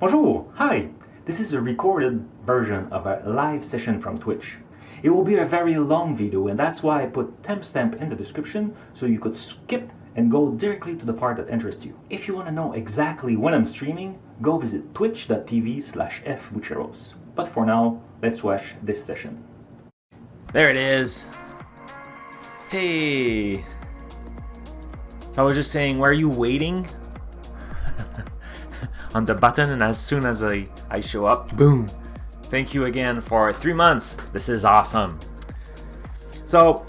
Bonjour! Hi! This is a recorded version of a live session from Twitch. It will be a very long video, and that's why I put timestamp in the description so you could skip and go directly to the part that interests you. If you want to know exactly when I'm streaming, go visit twitch.tv/fbucheros. But for now, let's watch this session. There it is. Hey. So I was just saying, were you waiting on the button? And as soon as I show up, boom. Thank you again for 3 months. This is awesome. So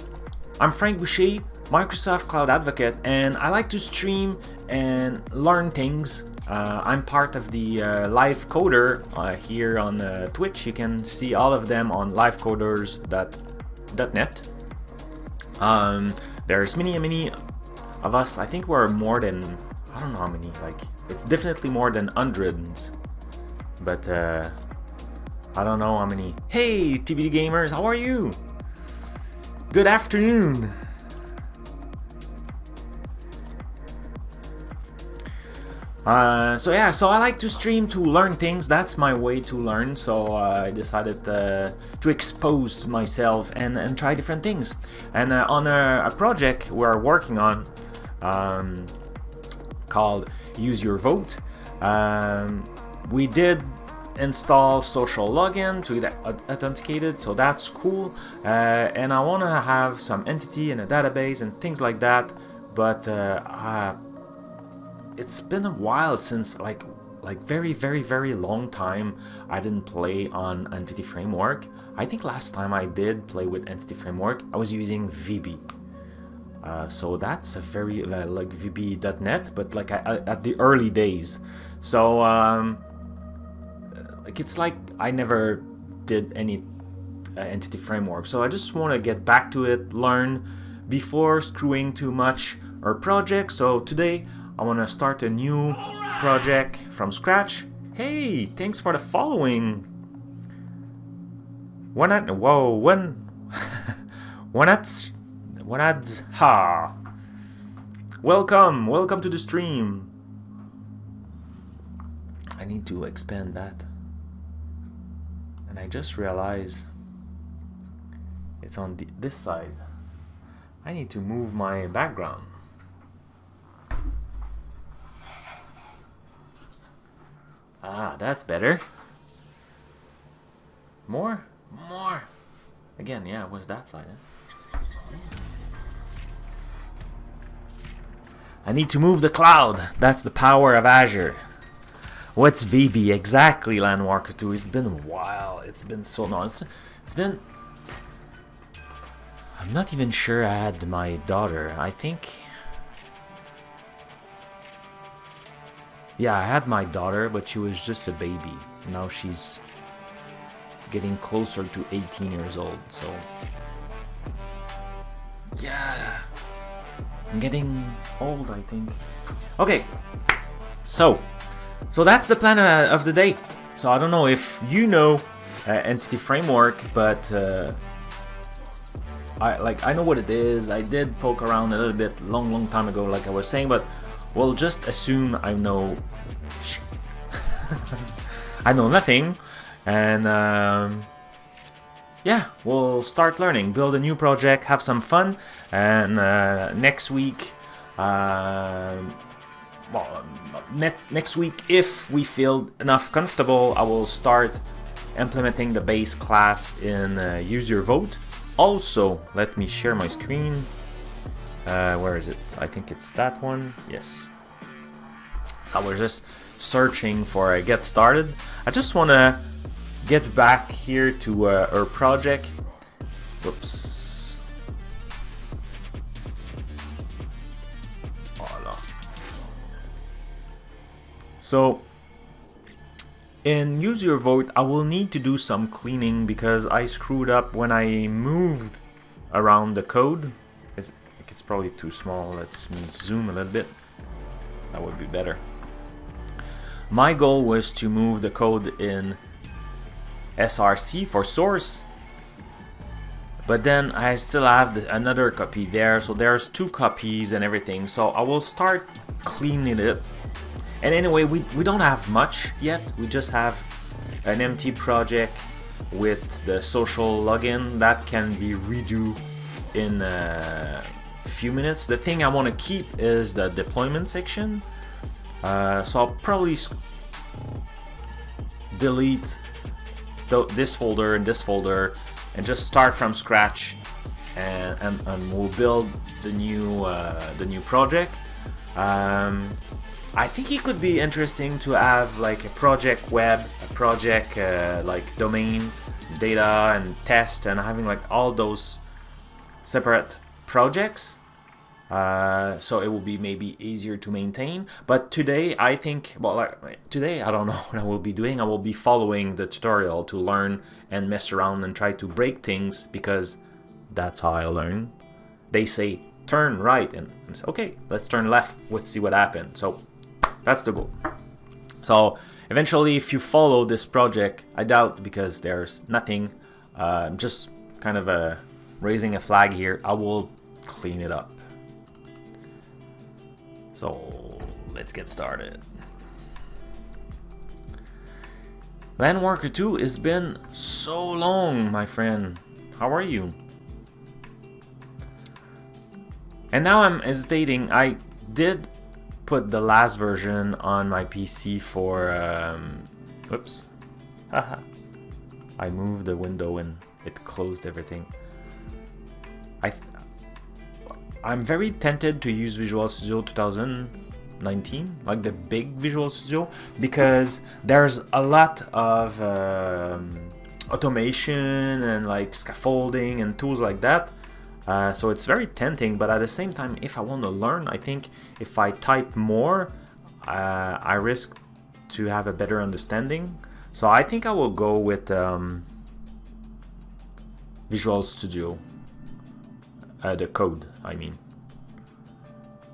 I'm Frank Boucher, Microsoft Cloud Advocate, and I like to stream and learn things. I'm part of the live coder here on Twitch. You can see all of them on livecoders.net. There's many of us. I think we're more than, I don't know how many, like it's definitely more than hundreds, but I don't know how many. Hey TBD gamers, how are you? Good afternoon. So I like to stream to learn things. That's my way to learn. So I decided to expose myself and try different things. And on a project we're working on called Use Your Vote, we did install social login to get authenticated, so that's cool. And I want to have some entity in a database and things like that, but it's been a while since, like very long time I didn't play on Entity Framework. I think last time I did play with Entity Framework I was using VB. So that's a very like VB.net, but like at the early days. So like it's like I never did any Entity Framework. So I just want to get back to it, learn before screwing too much our project. So today I want to start a new project from scratch. Hey, thanks for the following. Welcome to the stream. I need to expand that. And I just realized it's on this side. I need to move my background. Ah, that's better. More. Again, yeah, it was that side. I need to move the cloud. That's the power of Azure. What's VB exactly, Landwalker 2? It's been a while. It's been so long. It's been... I'm not even sure I had my daughter. I think... Yeah, I had my daughter, but she was just a baby. Now she's getting closer to 18 years old, so... Yeah... I'm getting old, I think. Okay, so that's the plan of the day. So I don't know if you know Entity Framework, but I know what it is. I did poke around a little bit long time ago, like I was saying, but we'll just assume I know I know nothing, and yeah, we'll start learning, build a new project, have some fun, and next week, next week, if we feel enough comfortable, I will start implementing the base class in Use Your Vote. Also, let me share my screen. Where is it? I think it's that one. Yes. So we're just searching for a get started. I just want to get back here to our project. Whoops. Voila. So in Use Your Vote, I will need to do some cleaning because I screwed up when I moved around the code. It's probably too small. Let's zoom a little bit. That would be better. My goal was to move the code in SRC for source, but then I still have another copy there, so there's 2 copies and everything. So I will start cleaning it And anyway, we don't have much yet. We just have an empty project with the social login that can be redo in a few minutes. The thing I want to keep is the deployment section. So I'll probably delete this folder and this folder and just start from scratch, and we'll build the new project. I think it could be interesting to have like a project web, a project like domain data and test, and having like all those separate projects. So it will be maybe easier to maintain. But today I think, well, like, today I don't know what I will be doing. I will be following the tutorial to learn and mess around and try to break things, because that's how I learn. They say turn right, and I say, okay, let's turn left, let's see what happens. So that's the goal. So eventually, if you follow this project, I doubt, because there's nothing, I'm just kind of raising a flag here, I will clean it up. So let's get started. Landworker 2, it's been so long, my friend. How are you? And now I'm hesitating. I did put the last version on my PC for whoops. Haha. I moved the window and it closed everything. I'm very tempted to use Visual Studio 2019, like the big Visual Studio, because there's a lot of automation and like scaffolding and tools like that. So it's very tempting, but at the same time, if I want to learn, I think if I type more, I risk to have a better understanding. So I think I will go with Visual Studio. The code, I mean.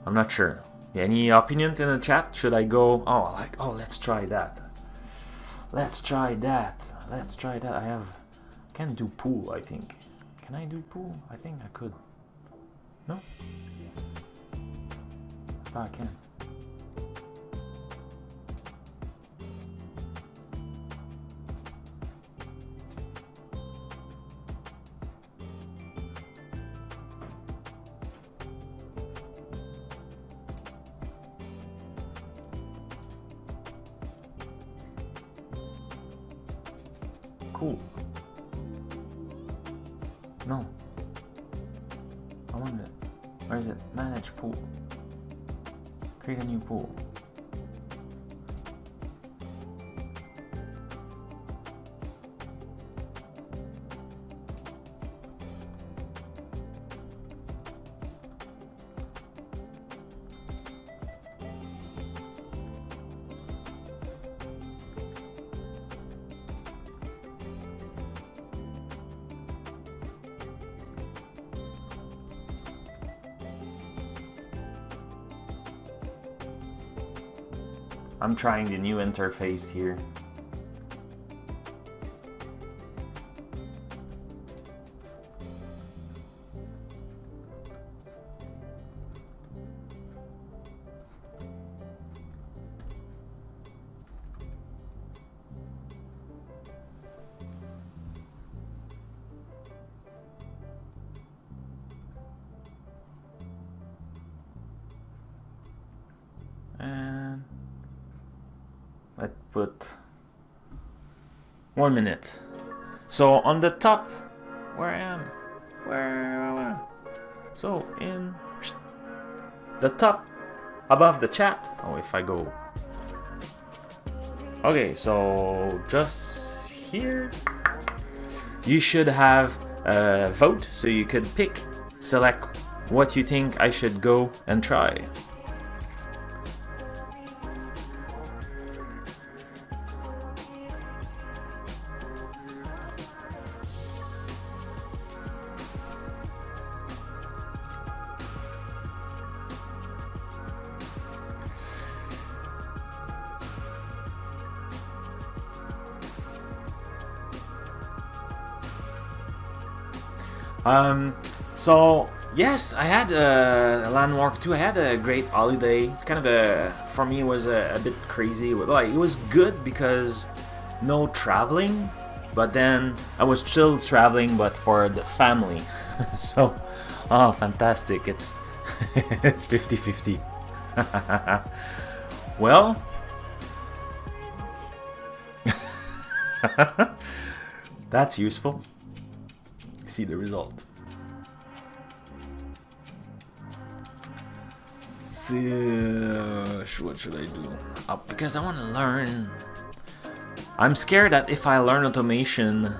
I'm not sure. Any opinion in the chat? Should I go? Oh, let's try that. Let's try that. Let's try that. I can do pool, I think. Can I do pool? I think I could. No? I can. Cool. No. I want it. Where is it? Manage pool. Create a new pool. I'm trying the new interface here. And let's put 1 minute. So on the top, where I am, where so in the top above the chat. Oh, if I go, okay, so just here you should have a vote, so you could select what you think I should go and try. So Yes, I had a Landmark 2. I had a great holiday. It's kind of for me, it was a bit crazy. Like, it was good because no traveling, but then I was still traveling, but for the family. So, oh, fantastic. It's it's 50-50. Well, that's useful. See the result. What should I do? Because I want to learn. I'm scared that if I learn automation,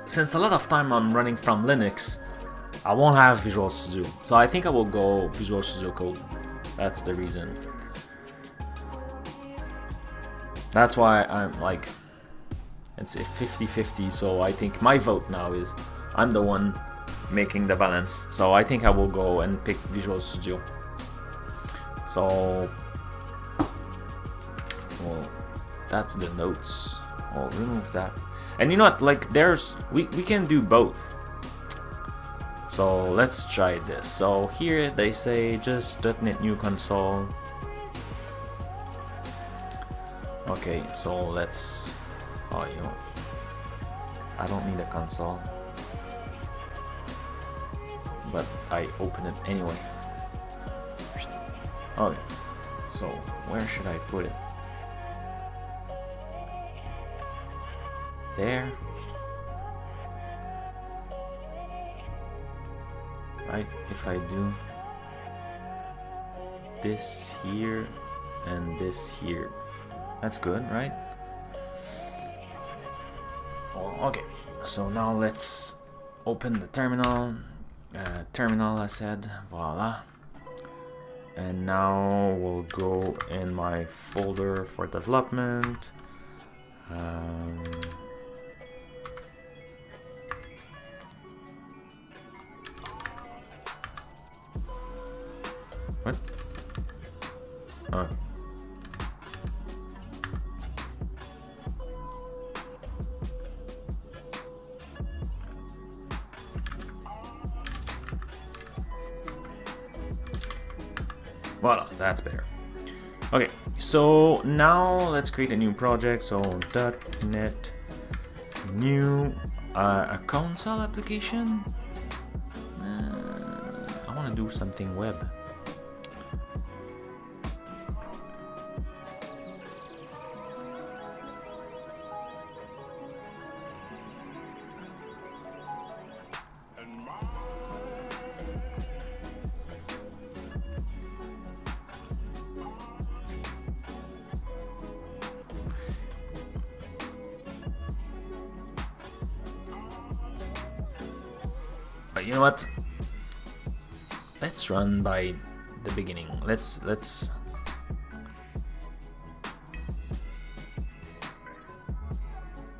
since a lot of time I'm running from Linux, I won't have Visual Studio. So I think I will go Visual Studio Code. That's the reason. That's why I'm like, it's a 50-50. So I think my vote now is I'm the one making the balance. So I think I will go and pick Visual Studio. So, well, that's the notes. I'll remove that. And you know what? Like, we can do both. So let's try this. So here they say just .NET new console. Okay, so let's. Oh, you know, I don't need a console, but I open it anyway. Okay, so where should I put it? There. Right, if I do this here and this here, that's good, right? Oh, okay, so now let's open the terminal. Terminal, I said, voila. And now we'll go in my folder for development. What? Oh. Voila, that's better. Okay, so now let's create a new project. So .NET new a console application. I want to do something web. You know what? Let's run by the beginning. Let's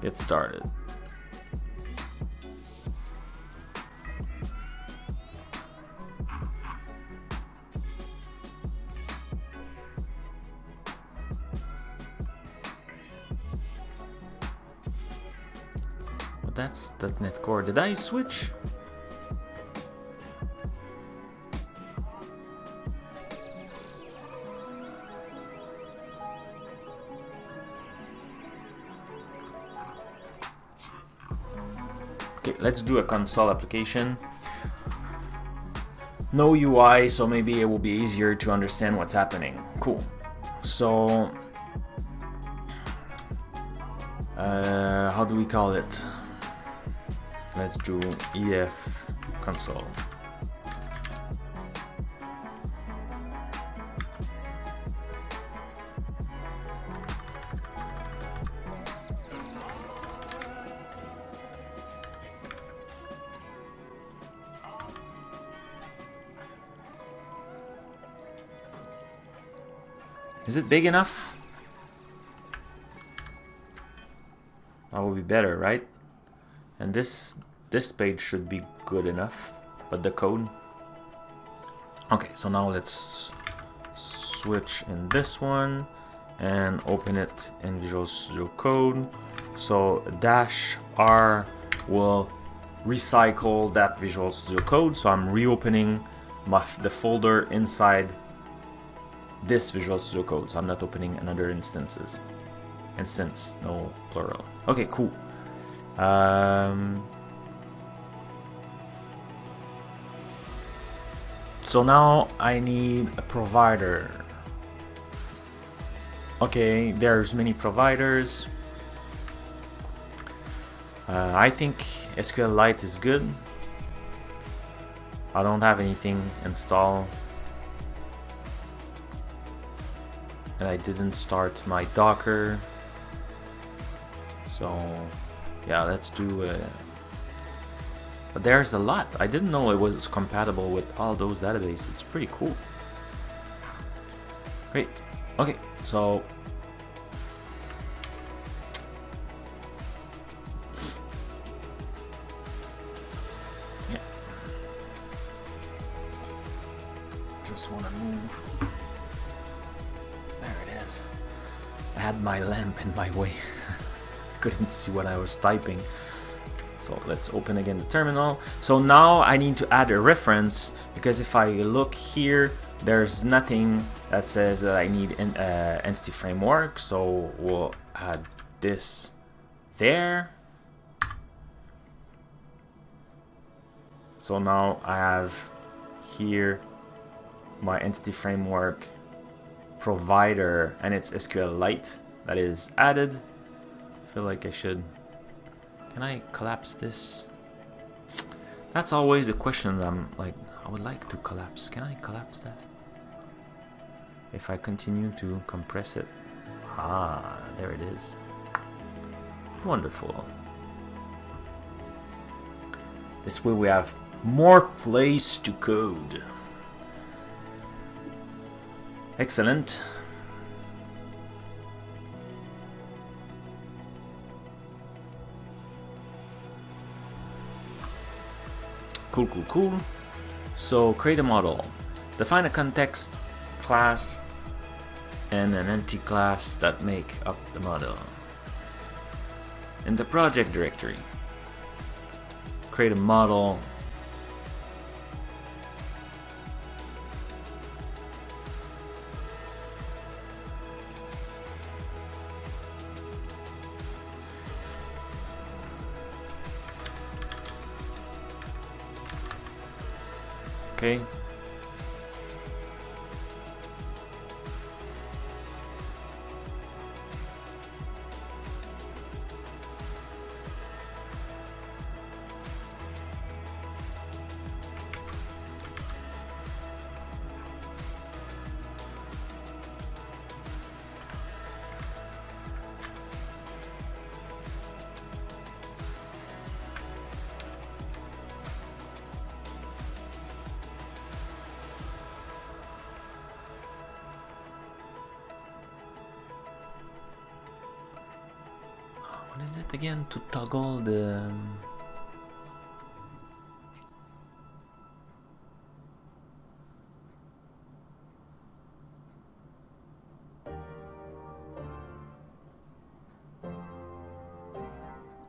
get started. But that's .NET Core. Did I switch? Okay, let's do a console application. No UI, so maybe it will be easier to understand what's happening. Cool. So, how do we call it? Let's do EF console. Is it big enough? That will be better, right? And this page should be good enough, but the code. Okay, so now let's switch in this one and open it in Visual Studio Code. So -R will recycle that Visual Studio Code, so I'm reopening the folder inside this Visual Studio Code, so I'm not opening another instance, no plural. Okay, cool. So now I need a provider. Okay, there's many providers. I think SQLite is good. I don't have anything installed, and I didn't start my Docker. So yeah, let's do but there's a lot. I didn't know it was compatible with all those databases. It's pretty cool. Great. Okay, so yeah, just want to move. There it is. I had my lamp in my way. Couldn't see what I was typing. So let's open again the terminal. So now I need to add a reference, because if I look here, there's nothing that says that I need an entity framework. So we'll add this there. So now I have here my entity framework provider, and it's SQLite that is added. I feel like I should. Can I collapse this? That's always a question. I'm like, I would like to collapse. Can I collapse that? If I continue to compress it. Ah, there it is. Wonderful. This way we have more place to code. Excellent. Cool, cool, cool. So create a model. Define a context class and an entity class that make up the model. In the project directory, create a model. Okay. What is it again to toggle the...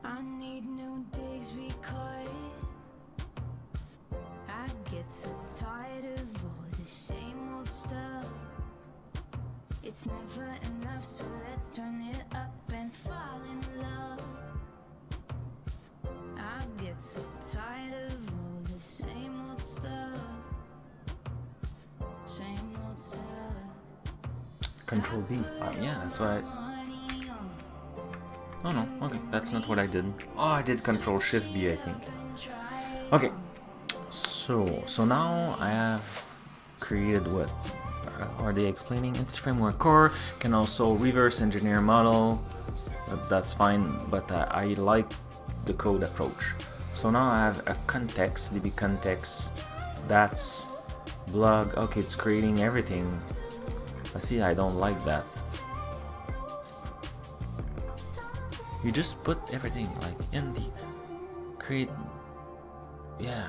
I need new digs because I get so tired of all the same old stuff. It's never enough, so let's turn it up and fall in love. I get so tired of all the same old stuff. Same old stuff. Control V. Yeah, that's what I... Oh no, okay, that's not what I did. Oh, I did Control Shift B, I think. Okay, so now I have created what? Are they explaining? Entity framework core can also reverse engineer model. That's fine, but I like the code approach. So now I have a context, DB context. That's blog. Okay, it's creating everything. I see. I don't like that. You just put everything like in the create. Yeah.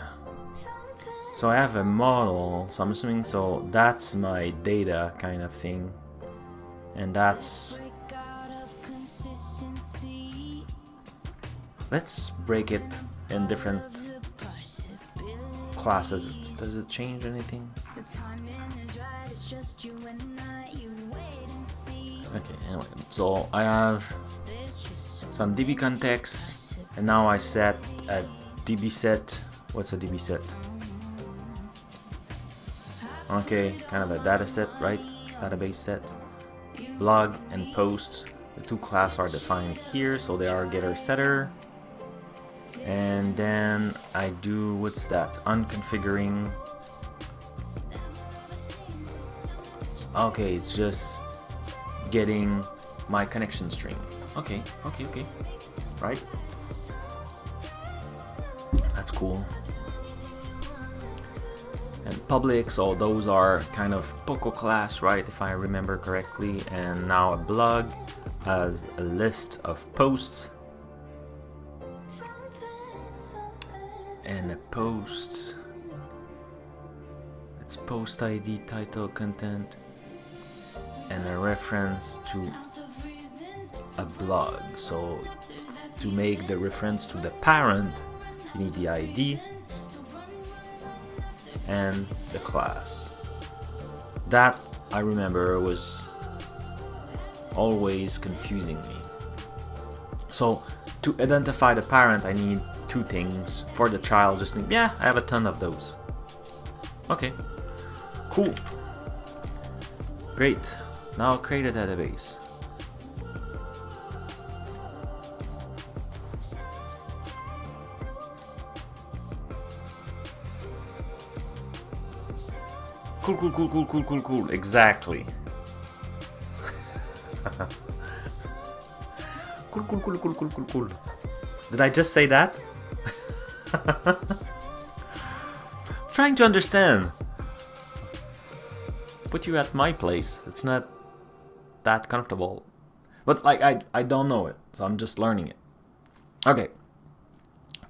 So I have a model, so I'm assuming, so that's my data kind of thing, and that's, let's break it in different class does it change anything? The timing is right, it's just you and I. You wait and see. Okay, anyway, so I have some DB context, and now I set a DB set. What's a DB set? Okay, kind of a data set, right? Database set. Blog and post. The two classes are defined here, so they are getter setter. And then I do, what's that? Unconfiguring. Okay, it's just getting my connection string. Okay. Right? That's cool. And public, so those are kind of Poco class, right, if I remember correctly. And now a blog has a list of posts, and a post, it's post ID, title, content, and a reference to a blog. So to make the reference to the parent, you need the ID and the class. That, I remember, was always confusing me. So to identify the parent, I need two things. For the child, just need, yeah, I have a ton of those. Okay, cool, great. Now create a database. Cool. Exactly. Cool. Did I just say that? Trying to understand. Put you at my place. It's not that comfortable. But like I don't know it, so I'm just learning it. Okay.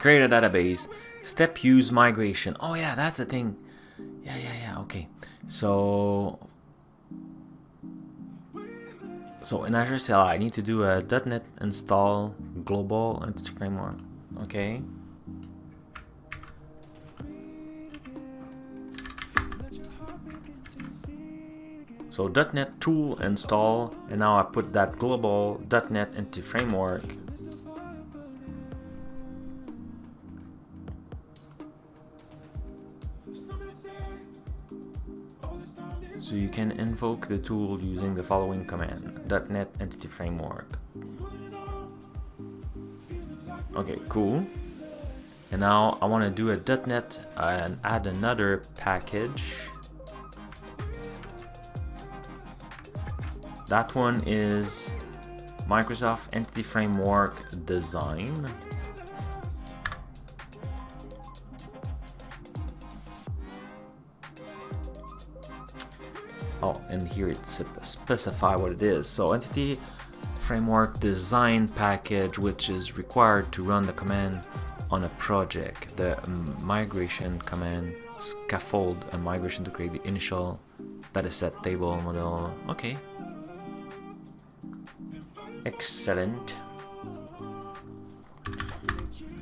Create a database. Step use migration. Oh yeah, that's the thing. Yeah. Okay. So in Azure CLI, I need to do a .NET install global entity framework. Okay. So .NET tool install, and now I put that global .NET entity framework. So you can invoke the tool using the following command: .NET entity framework. Okay, cool. And now I want to do a .NET and add another package. That one is Microsoft Entity Framework Design. Oh, and here it's specify what it is. So Entity Framework Design package, which is required to run the command on a project. The migration command scaffold a migration to create the initial dataset table model. Okay. Excellent.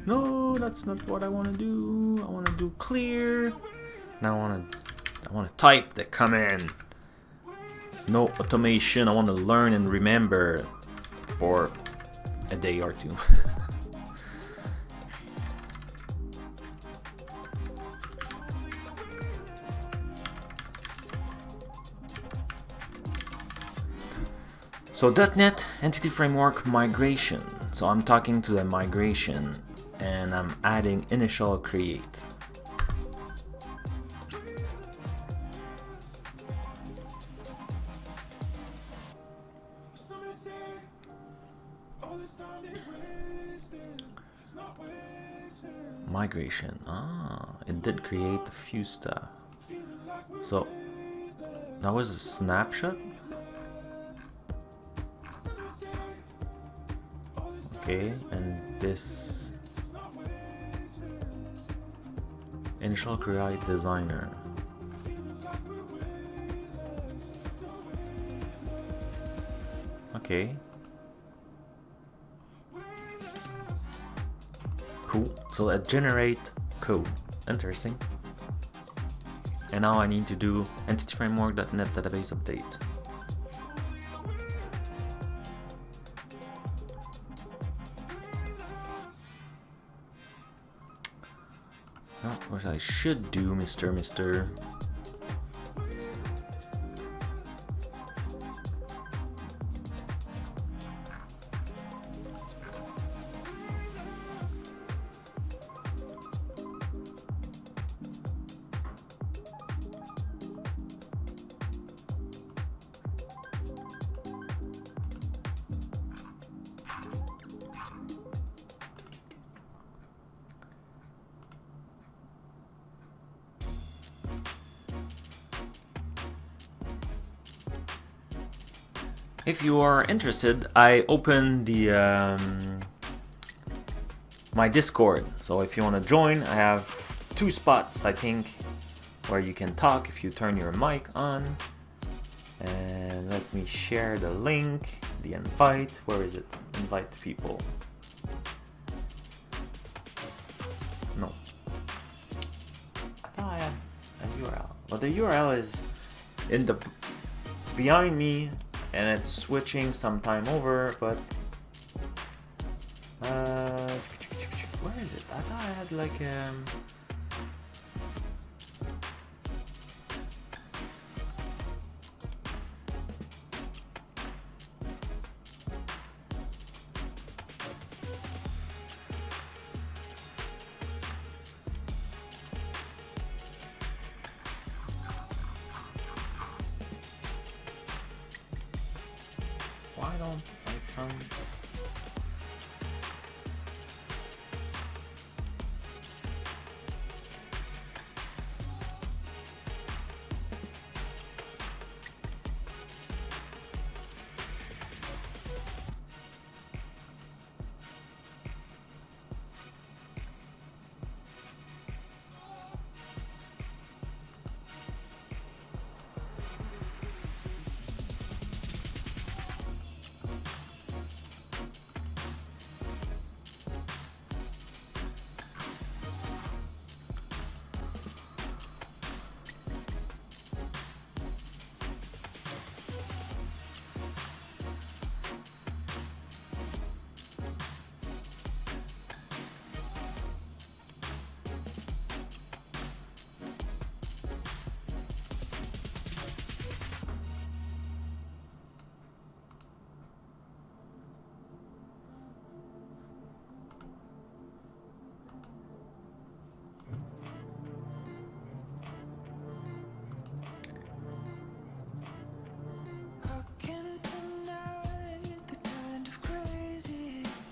No, that's not what I want to do. I want to do clear. Now I want to type the command. No automation. I want to learn and remember for a day or two. So .NET Entity Framework Migration. So I'm talking to the migration and I'm adding initial create. Migration. It did create a few stuff. So that was a snapshot. Okay, and this initial create designer. Okay. Cool. So let's generate code. Interesting. And now I need to do entityframework.net database update. Oh, what I should do, Mr. If you are interested, I opened the my Discord. So if you want to join, I have 2 spots, I think, where you can talk if you turn your mic on. And let me share the link, the invite. Where is it? Invite people. No. I thought I had a URL. But the URL is in the behind me. And it's switching sometime over, but where is it? I thought I had like why don't I find...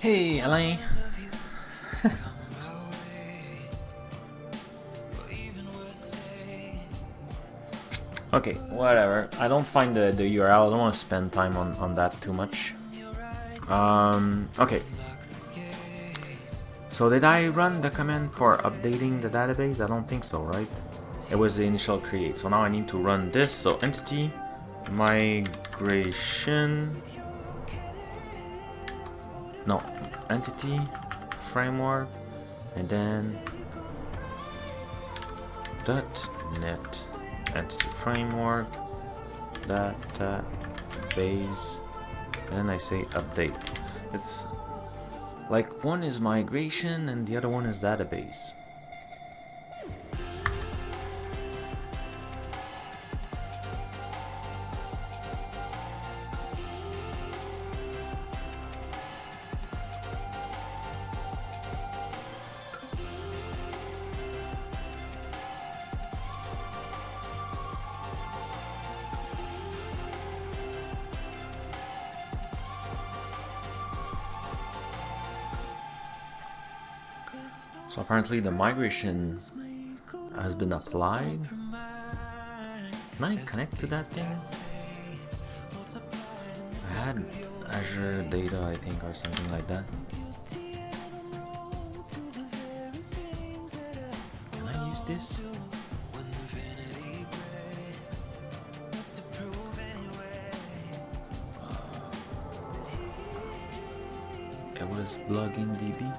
Hey, Alain. Okay, whatever. I don't find the URL. I don't want to spend time on that too much. Okay. So did I run the command for updating the database? I don't think so, right? It was the initial create. So now I need to run this. So entity migration. No, entity framework, and then .NET entity framework database, and then I say update. It's like one is migration and the other one is database. So apparently the migration has been applied. Can I connect to that thing? I had Azure data, I think, or something like that. Can I use this? It was blogging DB.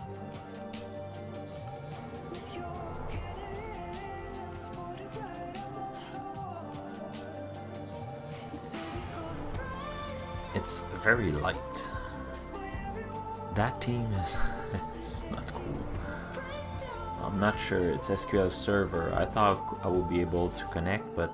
very light. That team is it's not cool. I'm not sure. It's SQL server. I thought I would be able to connect, but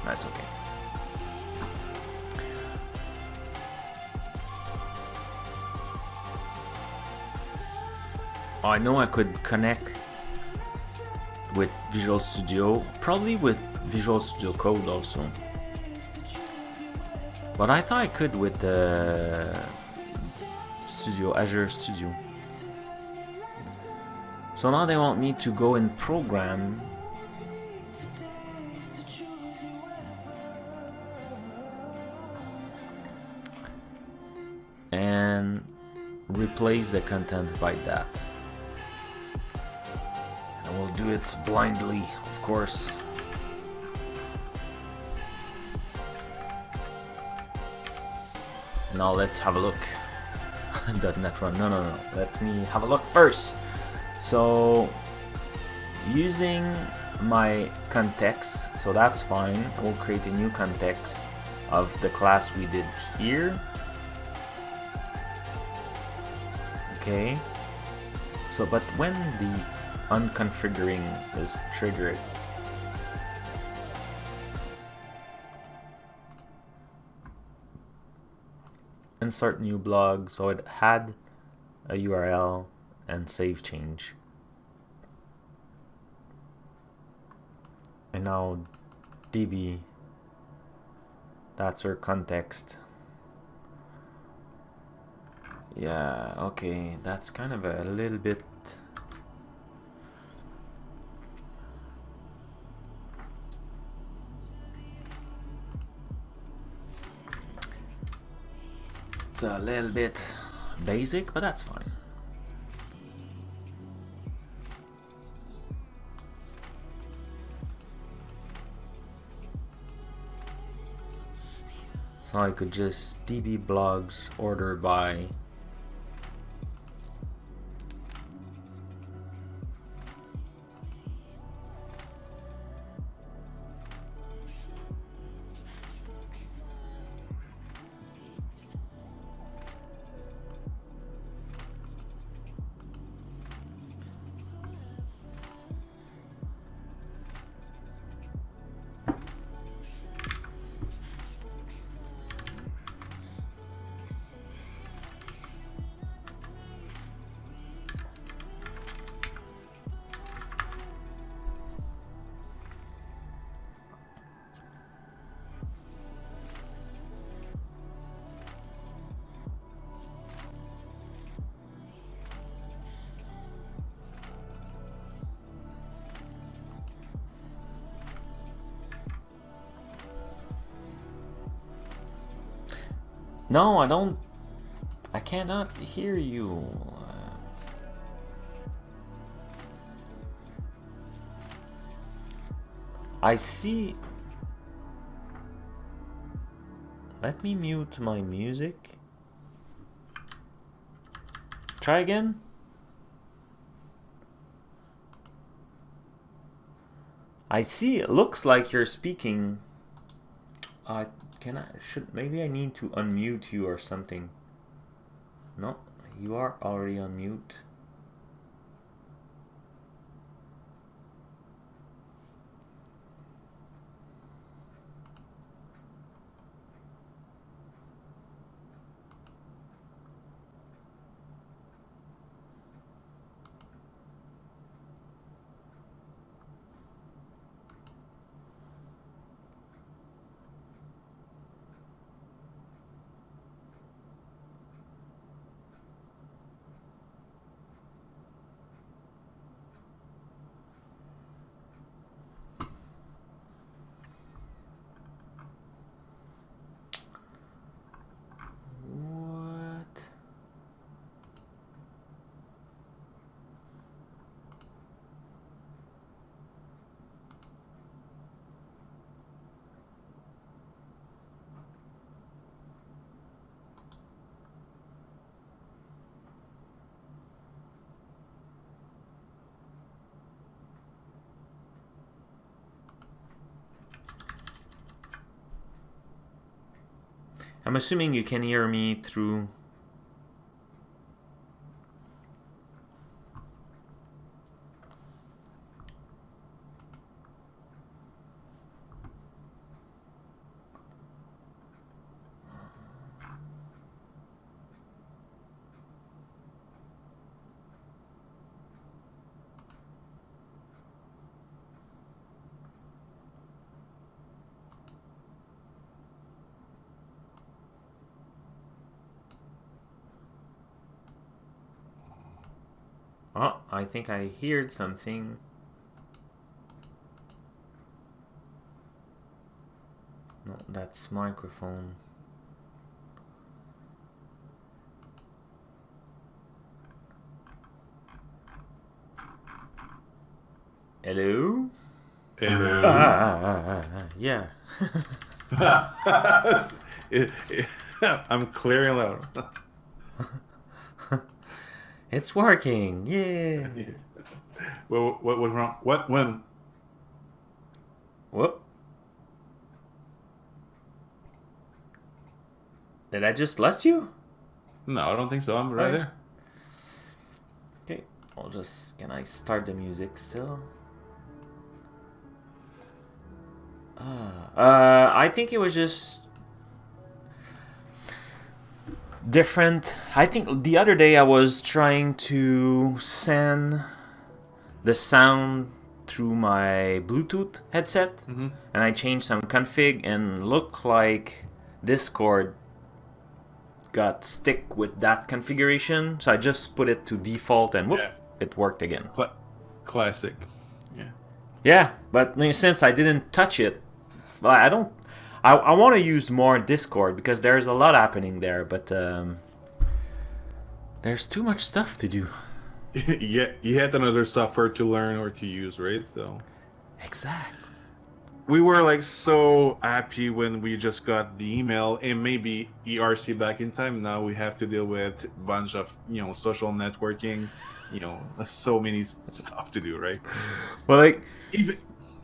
that's okay. Oh, I know I could connect with Visual Studio, probably with Visual Studio Code also. But I thought I could with Azure Studio. So now they want me to go and program and replace the content by that. And we'll do it blindly, of course. Now let's have a look. .NET Run. No. Let me have a look first. So using my context, so that's fine. We'll create a new context of the class we did here. Okay. So, but when the unconfiguring is triggered, insert new blog, so it had a URL and save change. And now DB, that's our context. Yeah, okay, that's kind of a little bit it's a little bit basic, but that's fine. So I could just DB blogs order by No, I cannot hear you. I see. Let me mute my music. Try again. I see. It looks like you're speaking. Maybe I need to unmute you or something. No, you are already on mute. I'm assuming you can hear me through... Oh, I think I heard something. No, that's microphone. Hello? Hello. Yeah. I'm clear and loud. It's working. Yeah. What went wrong? What when? Whoop. Did I just lost you? No, I don't think so. I'm right there. Okay. I'll just... Can I start the music still? I think it was just different. I think the other day I was trying to send the sound through my Bluetooth headset, and I changed some config, and looked like Discord got stick with that configuration. So I just put it to default, and whoop, it worked again. Classic. Yeah. Yeah, but since I didn't touch it, I don't. I want to use more Discord because there's a lot happening there, but there's too much stuff to do. Yeah, you had another software to learn or to use, right? So. Exactly. We were like so happy when we just got the email and maybe ERC back in time. Now we have to deal with a bunch of social networking, so many stuff to do, right? Well, like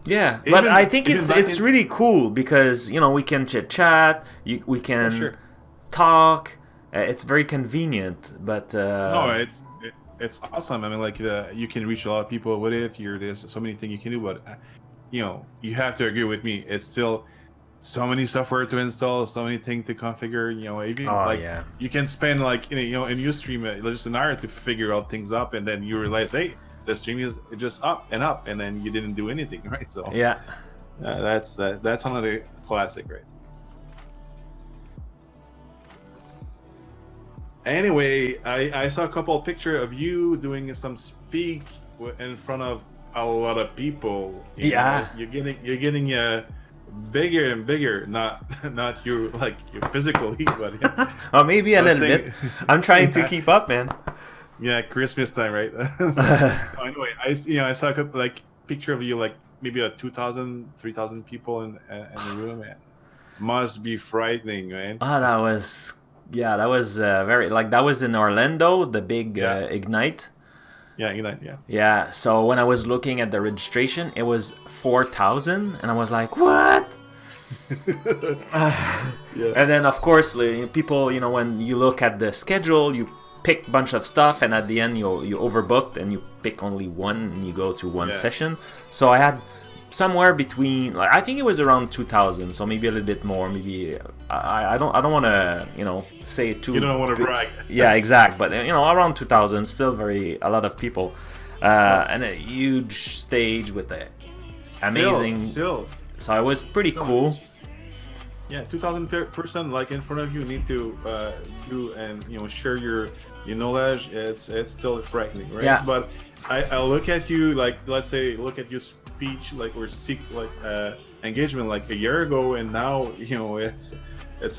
but I think even it's really cool because we can chat, we can talk. It's very convenient, but no, it's awesome. I mean, like you can reach a lot of people with it. There's so many things you can do, but you have to agree with me. It's still so many software to install, so many things to configure. Even you can spend like in Ustream just an hour to figure out things up, and then you realize, hey, the stream is just up, and then you didn't do anything, right? So that's another classic, right? Anyway, I saw a couple of pictures of you doing some speak in front of a lot of people. You're getting bigger and bigger. Not you like you physically, but oh, maybe a little bit. I'm trying to keep up, man. Yeah, Christmas time, right? Anyway, I saw a couple, like picture of you, like maybe 2,000, 3,000 people in the room. Man. Must be frightening, man. Oh, that was very that was in Orlando, the big Ignite. Yeah, Ignite. Yeah. Yeah. So when I was looking at the registration, it was 4,000, and I was like, what? And then of course, people, when you look at the schedule, you pick a bunch of stuff, and at the end you overbooked, and you pick only one, and you go to one session. So I had somewhere between, I think it was around 2,000, so maybe a little bit more. Maybe I don't want to say too. You don't want to brag. Yeah, exact. But around 2,000, still a lot of people, and a huge stage with the amazing. Still. So it was pretty cool. Yeah, 2,000 person like in front of you need to do and share your knowledge. It's still frightening, right? Yeah. But I look at you like, let's say, look at your speech like engagement like a year ago, and now it's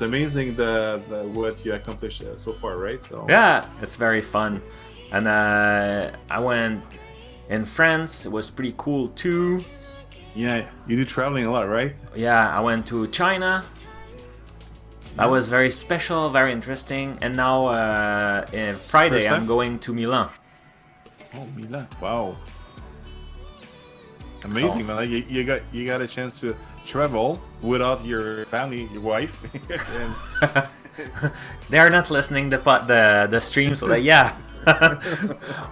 amazing the what you accomplished so far, right? So yeah, it's very fun, and I went in France. It was pretty cool too. Yeah, you do traveling a lot, right? Yeah, I went to China. That was very special, very interesting. And now Friday I'm going to Milan. Oh, Milan! Wow, amazing, man! Like, you got a chance to travel without your family, your wife, and They're not listening the stream, so yeah.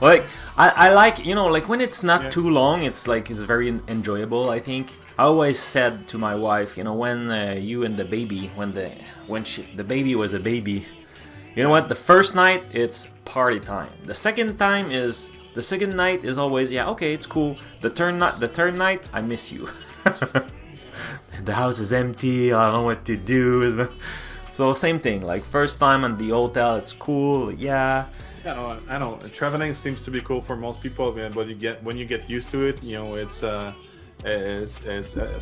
Like I like, you know, like when it's not too long, it's like it's very enjoyable. I think I always said to my wife, you know, when you and the baby, when the baby was a baby, you know what? The first night it's party time. The second night is always okay, it's cool. The third night I miss you. The house is empty. I don't know what to do. So same thing. Like first time at the hotel, it's cool. Yeah. Yeah, I know. Traveling seems to be cool for most people, man. But when you get used to it, you know, it's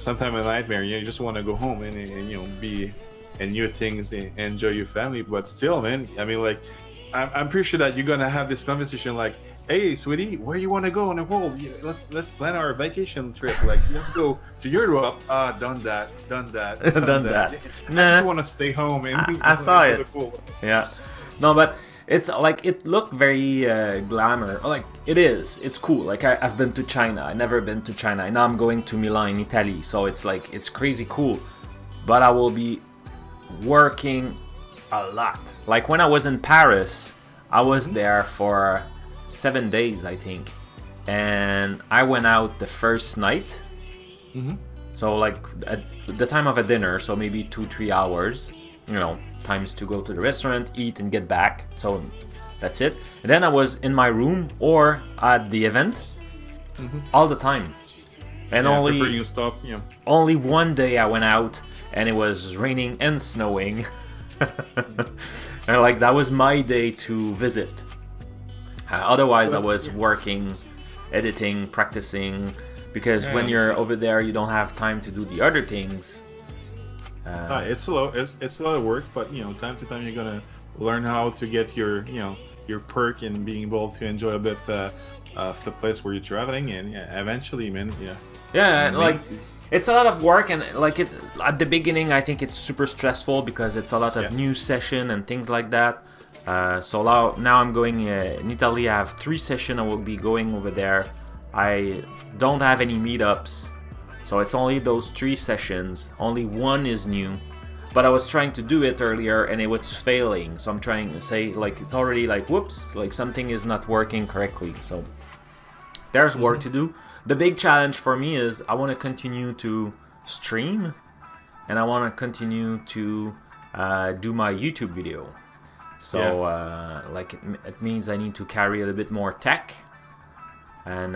sometimes a nightmare. You just want to go home and you know be and new things and enjoy your family. But still, man, I mean, like, I'm pretty sure that you're gonna have this conversation like, hey, sweetie, where you want to go in the world? Let's plan our vacation trip. Like, let's go to Europe. Done that. Done that. I just want to stay home. And I saw it. Cool. Yeah. No, but it's like it looked very glamour. Like it is. It's cool. Like I've been to China. I never been to China. And now I'm going to Milan, Italy. So it's like it's crazy cool. But I will be working a lot. Like when I was in Paris, I was there for 7 days, I think, and I went out the first night. So like at the time of a dinner, so maybe 2-3 hours, you know, times to go to the restaurant, eat, and get back. So that's it. And then I was in my room or at the event all the time. And only stuff. Only one day I went out, and it was raining and snowing. And like that was my day to visit. Otherwise, I was working, editing, practicing, because when you're over there, you don't have time to do the other things. It's a lot of work, but you know, time to time, you're gonna learn how to get your perk and being able to enjoy a bit of the place where you're traveling, and eventually, man, like it's a lot of work, and like it at the beginning, I think it's super stressful because it's a lot of new session and things like that. So now I'm going in Italy. I have 3 sessions. I will be going over there. I don't have any meetups, so it's only those 3 sessions. Only one is new, but I was trying to do it earlier and it was failing. So I'm trying to say like it's already like whoops, like something is not working correctly. So there's work to do. The big challenge for me is I want to continue to stream, and I want to continue to do my YouTube video. So like it means I need to carry a little bit more tech and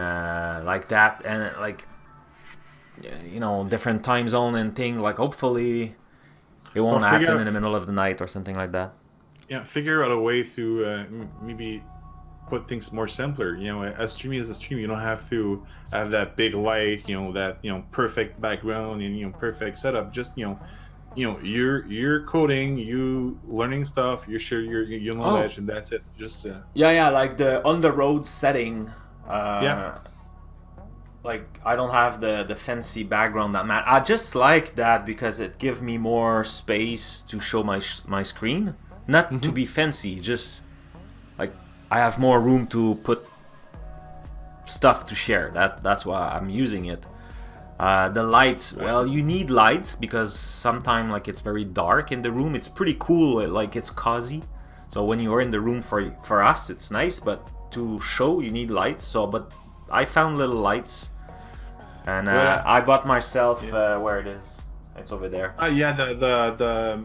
like that, and like you know, different time zone and thing. Like hopefully it won't happen in the middle of the night or something like that. Yeah, figure out a way to maybe put things more simpler. You know, a stream is a stream. You don't have to have that big light, you know, that perfect background and perfect setup. Just you're coding, you learning stuff, you share your knowledge, and that's it. Just like the on the road setting. Like I don't have the fancy background that I just like that because it gives me more space to show my screen. Not to be fancy, just like I have more room to put stuff to share. That's why I'm using it. The lights, well, you need lights because sometimes like it's very dark in the room. It's pretty cool, like it's cozy. So when you're in the room for us, it's nice, but to show you need lights. So, but I found little lights, and I bought myself where it is. It's over there. The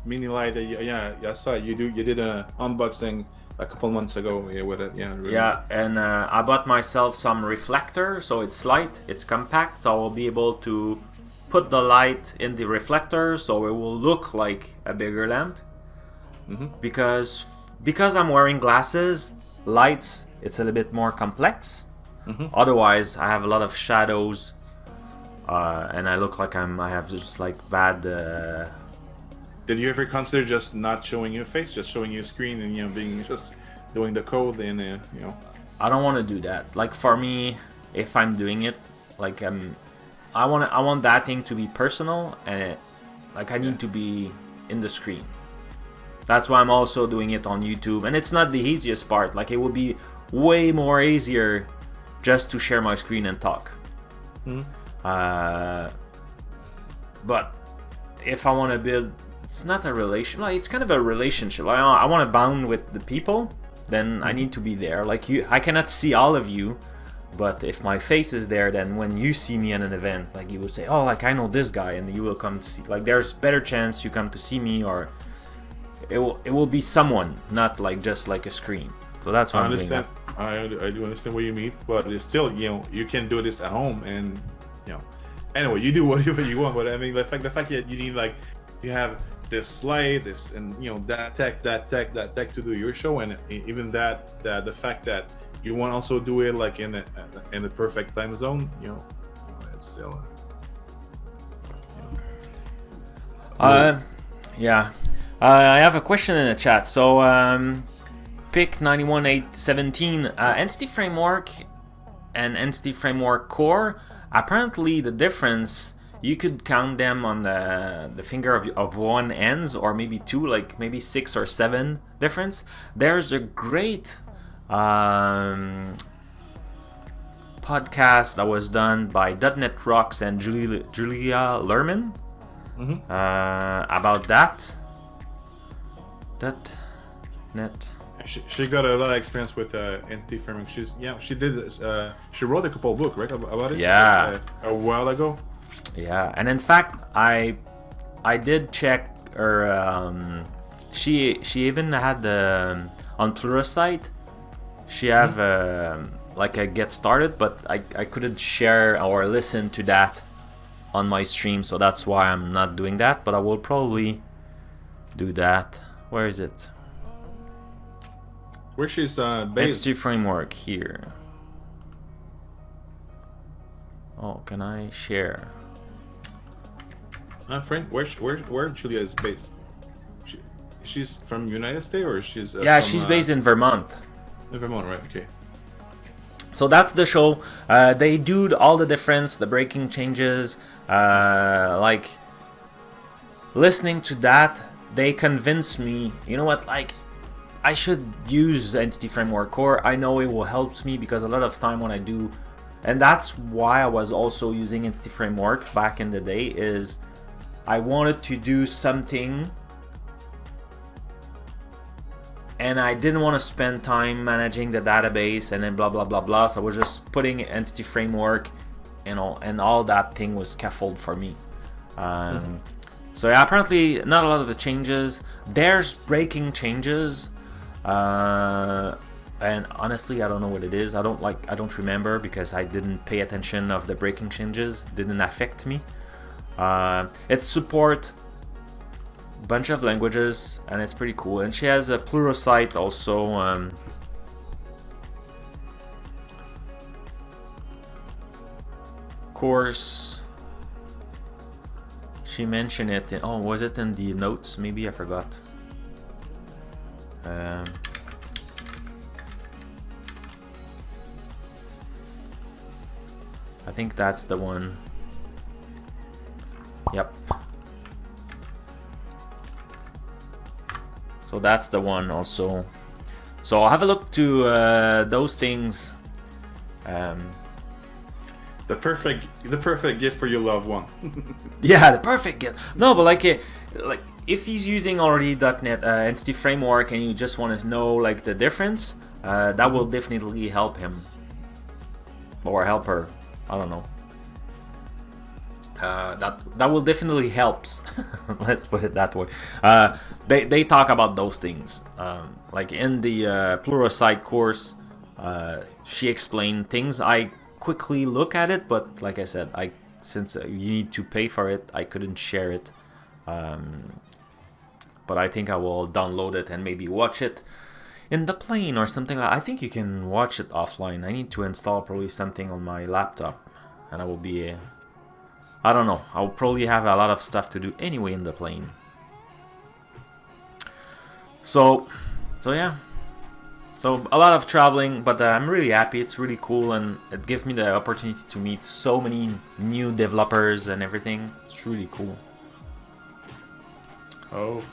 mini light. I saw it. You did an unboxing a couple months ago with it. Really. And I bought myself some reflector, so it's light, it's compact, so I will be able to put the light in the reflector, so it will look like a bigger lamp. Because I'm wearing glasses, lights, it's a little bit more complex. Otherwise, I have a lot of shadows, and I look like I have just like bad. Did you ever consider just not showing your face, just showing your screen, and being just doing the code and I don't want to do that. Like for me, if I'm doing it, like I want that thing to be personal, and I need to be in the screen. That's why I'm also doing it on YouTube, and it's not the easiest part. Like it would be way more easier just to share my screen and talk. But if I want to build, it's not a relation. Like, it's kind of a relationship. Like, I want to bond with the people. Then I need to be there. Like I cannot see all of you, but if my face is there, then when you see me at an event, like you will say, "Oh, like I know this guy," and you will come to see. Like there's better chance you come to see me, or it will be someone, not like just like a screen. So that's what I understand. I do understand what you mean, but it's still, you can do this at home, and anyway, you do whatever you want. But I mean, the fact that you need, like, you have this slide, this, and that tech to do your show, and even that the fact that you want to also do it like in the perfect time zone, it's still. Yeah. I have a question in the chat. So, pick 91817 Entity Framework and Entity Framework Core. Apparently, the difference, you could count them on the finger of one ends, or maybe two, like maybe 6 or 7 difference. There's a great podcast that was done by .NET Rocks and Julia Lerman about that. .NET. She got a lot of experience with entity framing. She did this. She wrote a couple of books, right, about it. Yeah. A while ago. Yeah, and in fact, I did check her. She even had the on Pluralsight. She have like a get started, but I couldn't share or listen to that on my stream, so that's why I'm not doing that. But I will probably do that. Where is it? Where she's based? Entity Framework here. Oh, can I share? Frank, where Julia is based? She's from United States, or she's? Yeah, she's based in Vermont. In Vermont, right? Okay. So that's the show. They do all the difference, the breaking changes. Like listening to that, they convinced me. You know what? Like, I should use Entity Framework Core. I know it will help me because a lot of time when I do, and that's why I was also using Entity Framework back in the day, is I wanted to do something and I didn't want to spend time managing the database and then blah blah blah blah. So I was just putting Entity Framework and all that thing was scaffold for me. So yeah, apparently not a lot of the changes. There's breaking changes. And honestly, I don't know what it is. I don't remember because I didn't pay attention of the breaking changes. Didn't affect me. It support a bunch of languages and it's pretty cool. And she has a Pluralsight also. Course. She mentioned it. Oh, was it in the notes? Maybe I forgot. I think that's the one. Yep. So that's the one also. So I'll have a look to those things. The perfect gift for your loved one. Yeah, the perfect gift. No, but like if he's using already .NET Entity Framework and you just want to know like the difference, that will definitely help him or help her. I don't know. That will definitely helps. Let's put it that way. They talk about those things. Like in the Pluralsight course, she explained things. I quickly look at it, but like I said, since you need to pay for it, I couldn't share it. But I think I will download it and maybe watch it in the plane or something. I think you can watch it offline. I need to install probably something on my laptop, and I will be. I don't know. I'll probably have a lot of stuff to do anyway in the plane. So yeah. So a lot of traveling, but I'm really happy. It's really cool, and it gives me the opportunity to meet so many new developers and everything. It's really cool. Oh.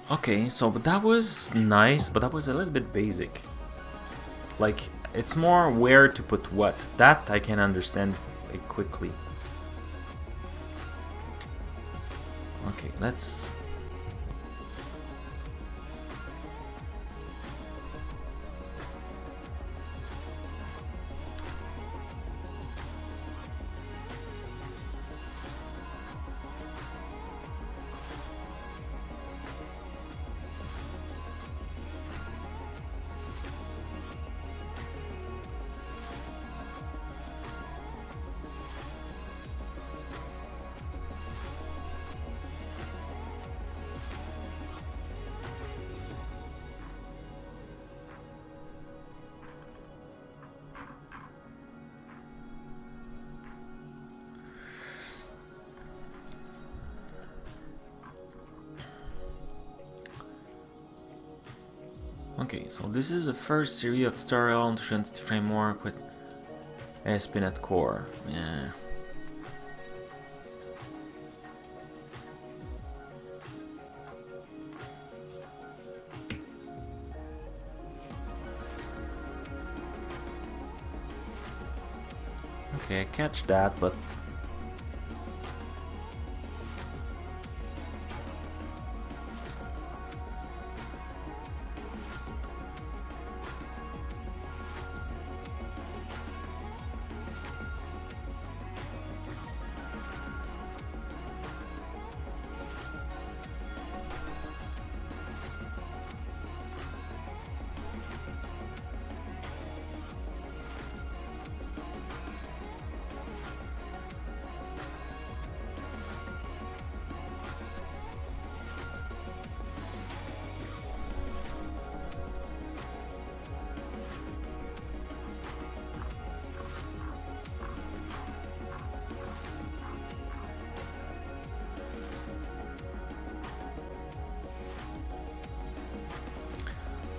Okay, so but that was nice, but that was a little bit basic. Like It's more where to put what. That I can understand quickly. Okay, let's... Okay, so this is the first series of tutorial on Untitled framework with ASP.NET Core. Yeah. Okay, I catch that, but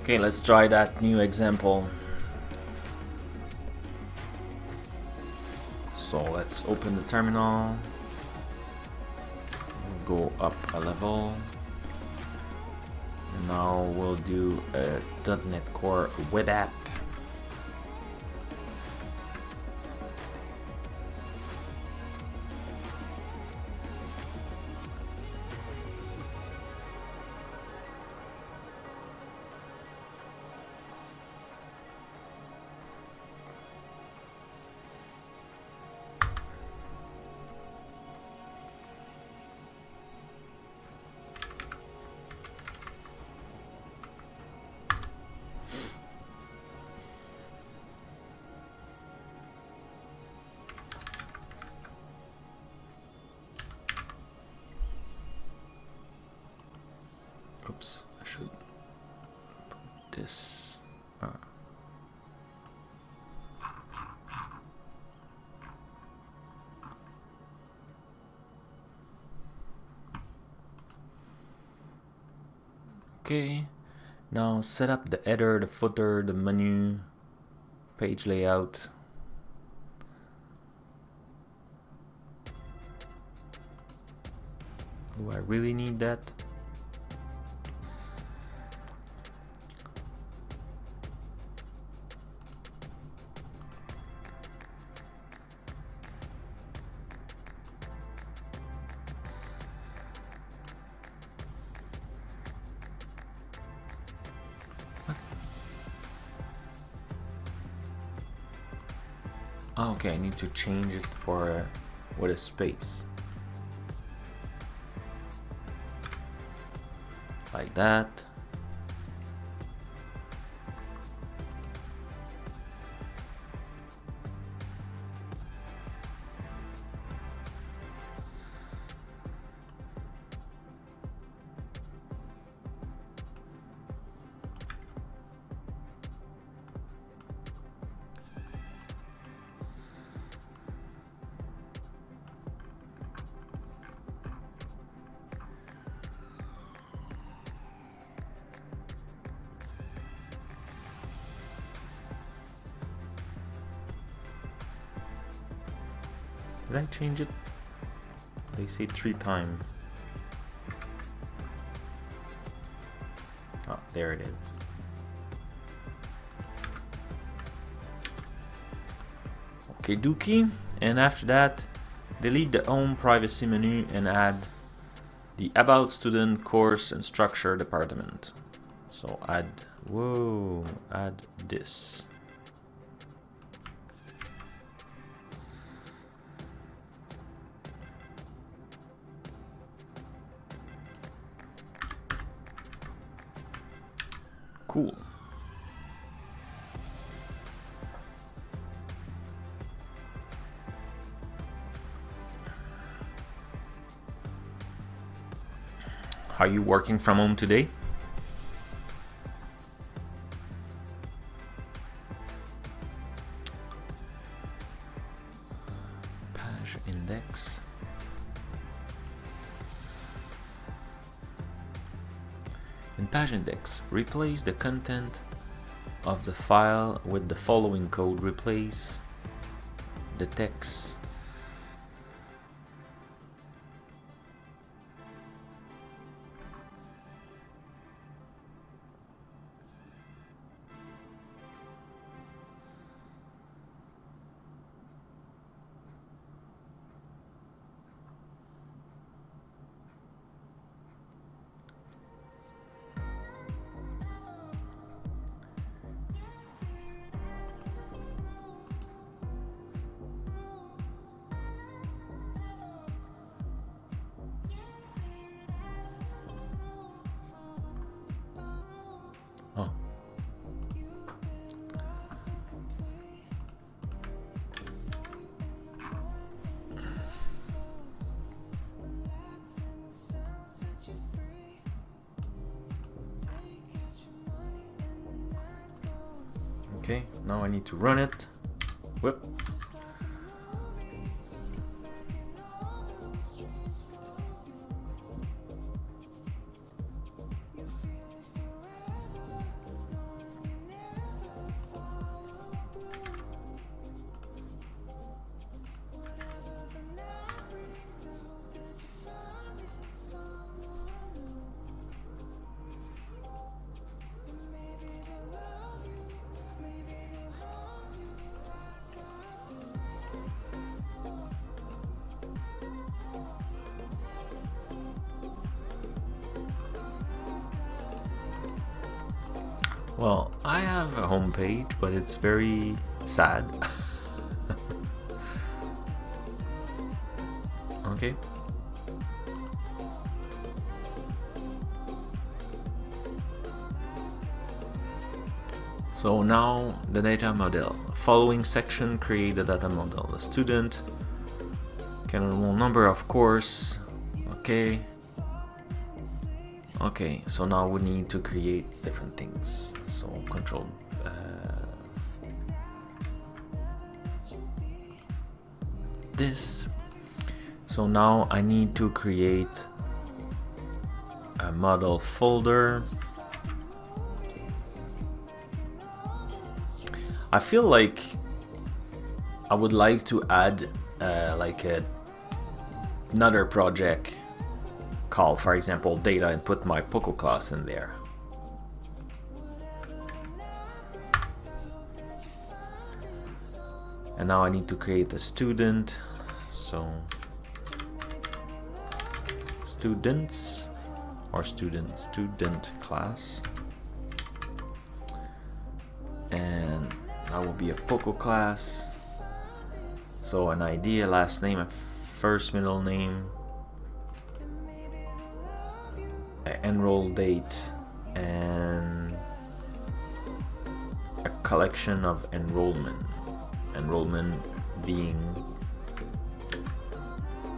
okay, let's try that new example. So let's open the terminal, go up a level. Now we'll do a .NET Core web app. Oops, I should put this. Okay, now set up the header, the footer, the menu, page layout. Do I really need that? Oh, okay, I need to change it for with a space. Like that. Did I change it? They say 3 times. Oh, there it is. Okay, dookie. And after that, delete the home privacy menu and add the about student course and structure department. So add, add this. Cool. Are you working from home today? Page index. In page index, replace the content of the file with the following code. Replace the text Oh. Okay, now I need to run it. Whoop. Well, I have a home page, but it's very sad. Okay. So now the data model. Following section, create the data model. The student can enroll number of course. Okay. Okay, so now we need to create different things. So control this. So now I need to create a model folder. I feel like I would like to add another project called, for example, data, and put my Poco class in there. And now I need to create a student. So students or student class, and that will be a Poco class. So an ID, a last name, a first middle name, enroll date, and a collection of enrollment being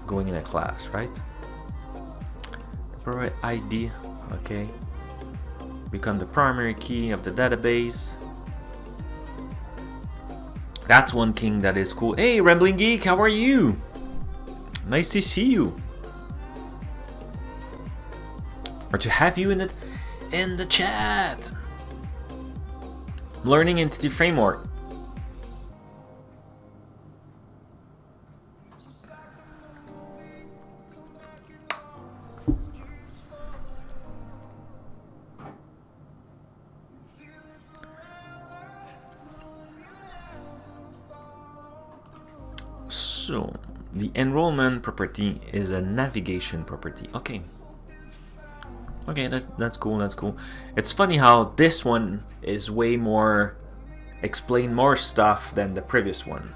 going in a class, right? The provide ID, okay, become the primary key of the database. That's one thing that is cool. Hey, Rambling Geek, how are you? Nice to see you. Or to have you in the chat. Learning Entity Framework. So the enrollment property is a navigation property. Okay. Okay, that's cool, that's cool. It's funny how this one is way more, explain more stuff than the previous one.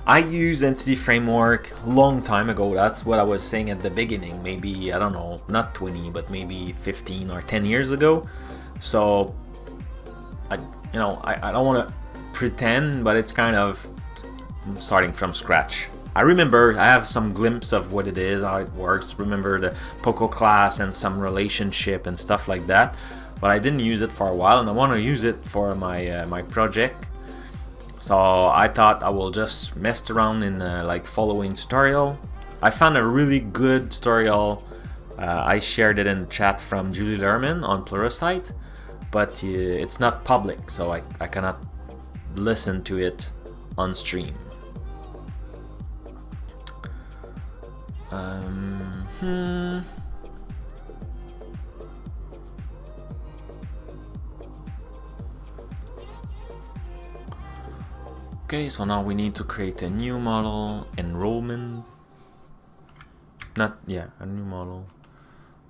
I used Entity Framework long time ago. That's what I was saying at the beginning. Maybe, I don't know, not 20, but maybe 15 or 10 years ago. So, I don't want to pretend, but it's kind of starting from scratch. I remember I have some glimpse of what it is, how it works. Remember the Poco class and some relationship and stuff like that. But I didn't use it for a while, and I want to use it for my my project. So I thought I will just mess around in like following tutorial. I found a really good tutorial. I shared it in the chat from Julie Lerman on Pluralsight, but it's not public, so I cannot listen to it on stream. Okay, so now we need to create a new model, enrollment. A new model.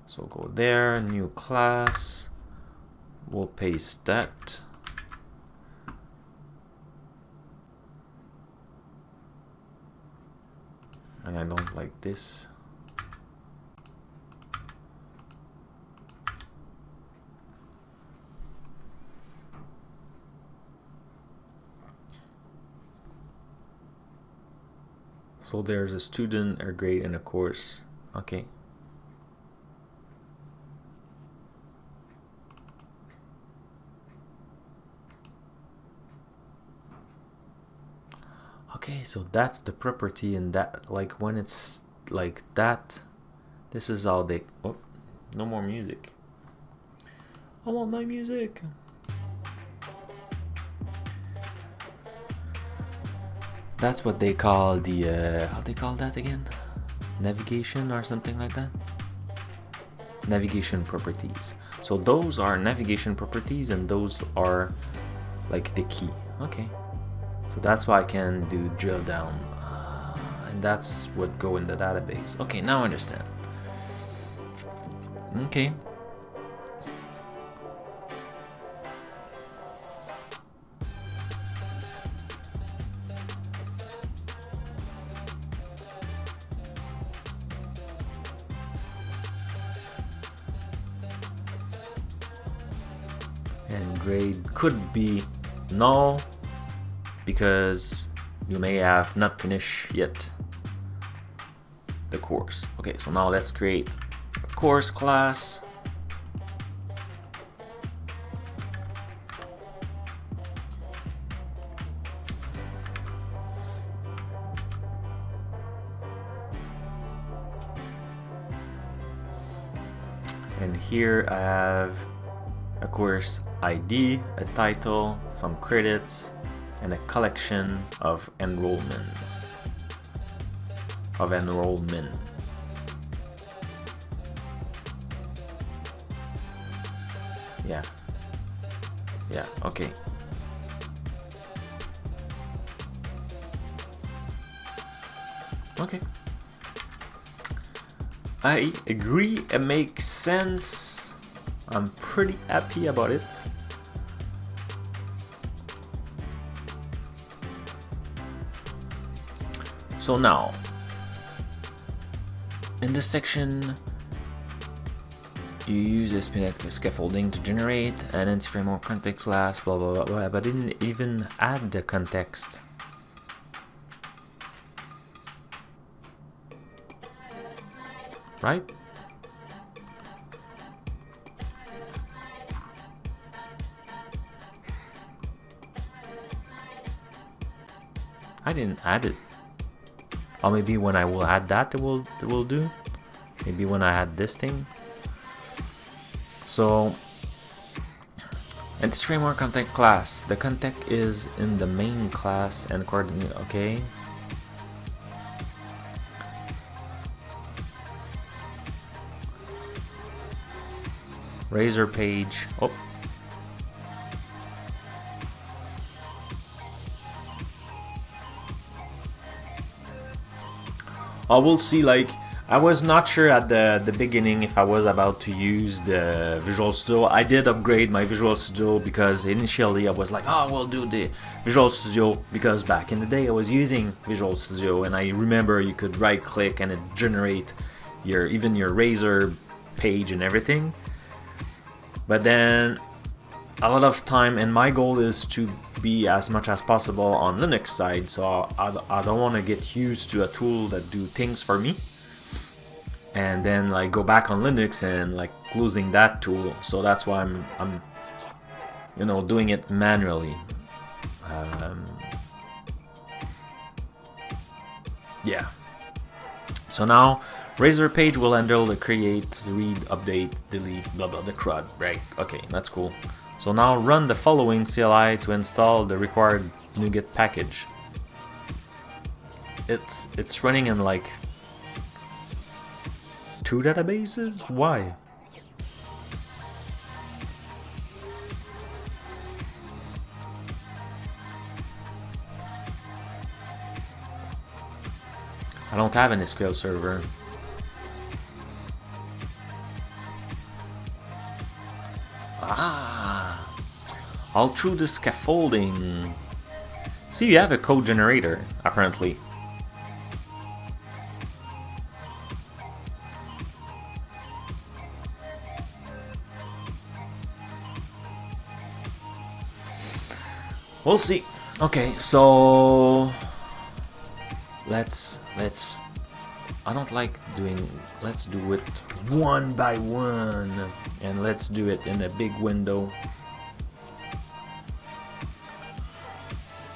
So go there, new class. We'll paste that. And I don't like this. So there's a student, a grade, and a course. Okay. Okay, so that's the property, and that, like, when it's like that, this is how they... Oh, no more music. I want my music. That's what they call the, how they call that again? Navigation or something like that? Navigation properties. So those are navigation properties, and those are like the key. Okay. So that's why I can do drill down. And that's what go in the database. Okay, now I understand. Okay. And grade could be null because you may have not finished yet the course. Okay, so now let's create a course class. And here I have a course ID, a title, some credits, and a collection of enrollments. Of enrollment. Yeah. Yeah, okay. Okay. I agree, it makes sense. I'm pretty happy about it. So now, in this section, you use a spinnet scaffolding to generate an entity framework context class, blah blah blah blah, but I didn't even add the context. Right? I didn't add it. Or maybe when I will add that, it will do. Maybe when I add this thing. So, entity framework context class. The context is in the main class and coordinate. Okay. Razor page. Oh. I will see, like, I was not sure at the beginning if I was about to use the Visual Studio. I did upgrade my Visual Studio because initially I was like, oh, we'll do the Visual Studio because back in the day I was using Visual Studio, and I remember you could right click and it generate even your Razor page and everything. But then a lot of time, and my goal is to be as much as possible on Linux side, so I don't want to get used to a tool that do things for me and then like go back on Linux and like losing that tool. So that's why I'm you know, doing it manually. Yeah. So now Razor page will handle the create, read, update, delete, blah blah, the CRUD, right? Okay, that's cool. So now run the following CLI to install the required NuGet package. It's running in like 2 databases? Why? I don't have an SQL server. Ah, all through the scaffolding. See, you have a code generator, apparently. We'll see. Okay, so let's I don't like doing, let's do it one by one, and let's do it in a big window.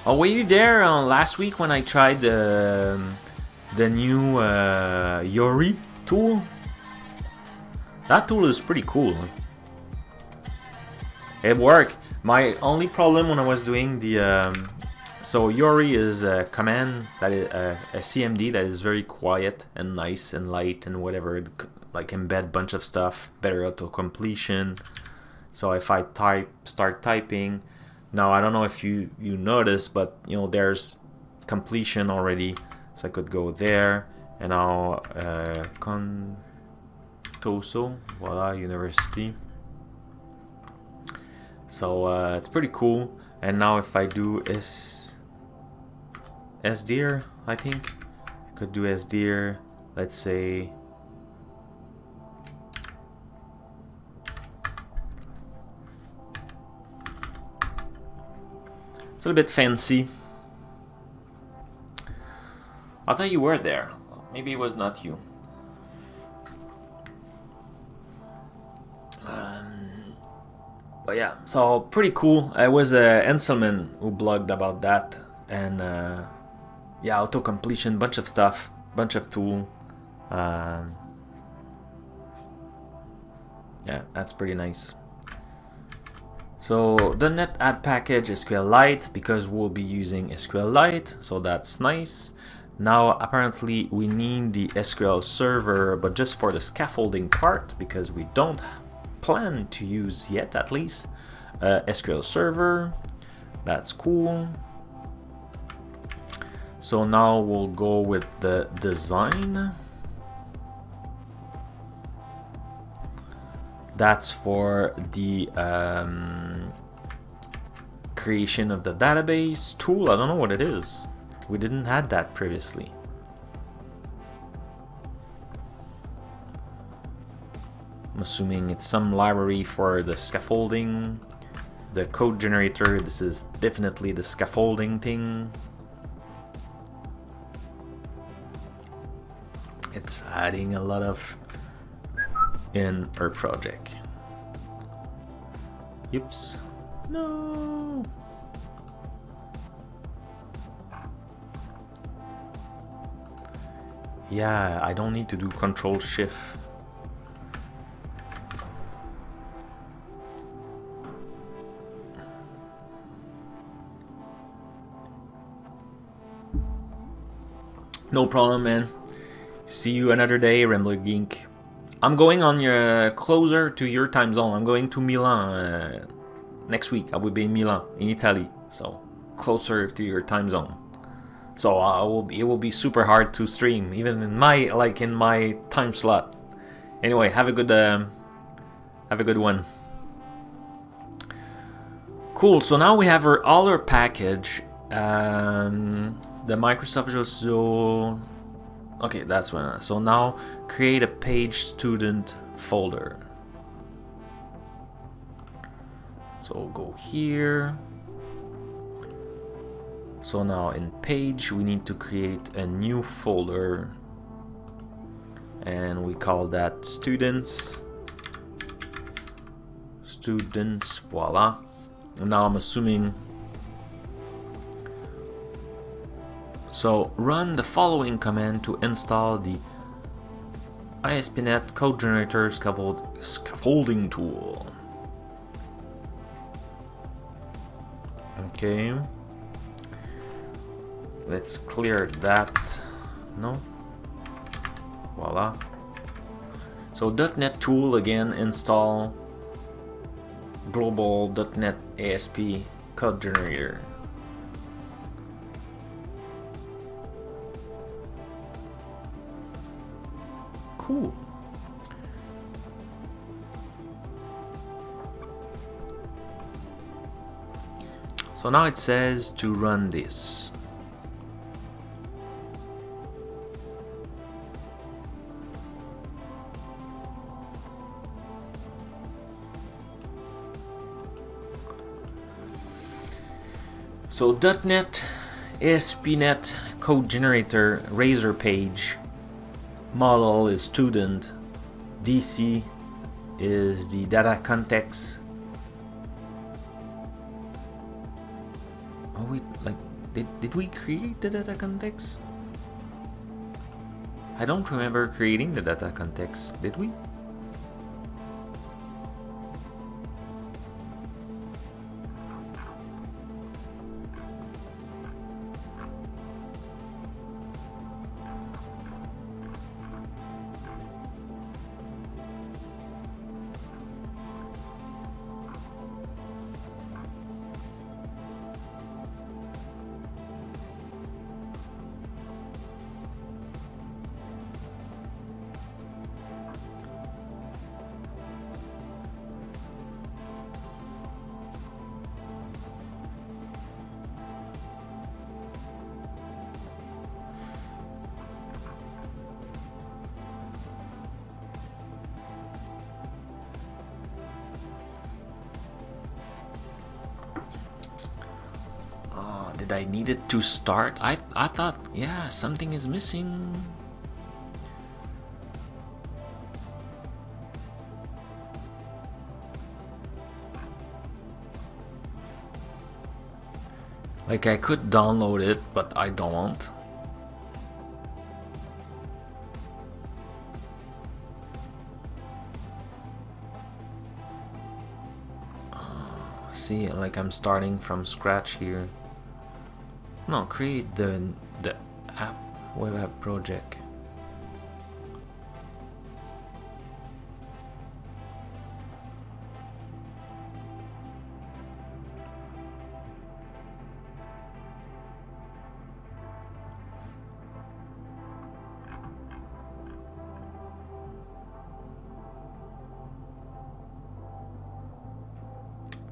Oh, were you there last week when I tried the new Yori tool? That tool is pretty cool. It worked. My only problem when I was doing the so Yori is a command that is a CMD that is very quiet and nice and light and whatever, like embed bunch of stuff, better auto completion. So if I start typing, now I don't know if you notice, but you know there's completion already, so I could go there and now Contoso, voila, university. So it's pretty cool. And now if I do SDR, I think I could do SDR, let's say it's a little bit fancy. I thought you were there. Maybe it was not you. But yeah, so pretty cool. It was Enselman who blogged about that, and yeah, auto completion, bunch of stuff, bunch of tool. Yeah, that's pretty nice. So the net add package SQLite, because we'll be using SQLite, so that's nice. Now apparently we need the SQL server, but just for the scaffolding part, because we don't plan to use yet, at least. SQL server, that's cool. So now we'll go with the design. That's for the creation of the database tool. I don't know what it is. We didn't have that previously. I'm assuming it's some library for the scaffolding. The code generator, this is definitely the scaffolding thing. It's adding a lot of in our project. Oops. No. Yeah, I don't need to do Control Shift. No problem, man. See you another day, Rambler Geek. I'm going on your closer to your time zone. I'm going to Milan next week. I will be in Milan, in Italy, so closer to your time zone. So it will be super hard to stream, even in my time slot. Anyway, have a good one. Cool. So now we have all our package. The Microsoft Visual. Okay, that's one. So now create a page student folder. So go here. So now in page we need to create a new folder, and we call that students. Voila. And now I'm assuming. So run the following command to install the ASP.NET Code Generator scaffolding tool. Okay. Let's clear that. No. Voila. So .NET tool again, install global .NET ASP Code Generator. Cool. So now it says to run this. So .NET ASP.NET Code Generator Razor page. Model is student. DC is the data context. Oh wait, did we create the data context? I don't remember creating the data context. Did we? Did I need it to start? I thought, yeah, something is missing. Like I could download it, but I don't. See, like I'm starting from scratch here. No, create the app, web app project.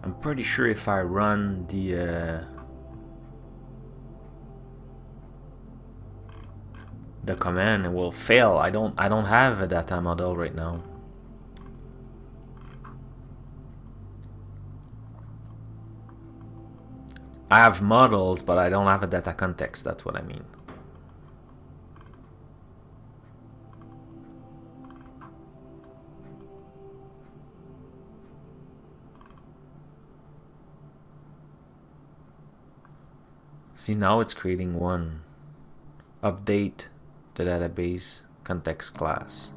I'm pretty sure if I run the command, it will fail. I don't have a data model right now. I have models, but I don't have a data context. That's what I mean. See, now it's creating one. Update the database context class.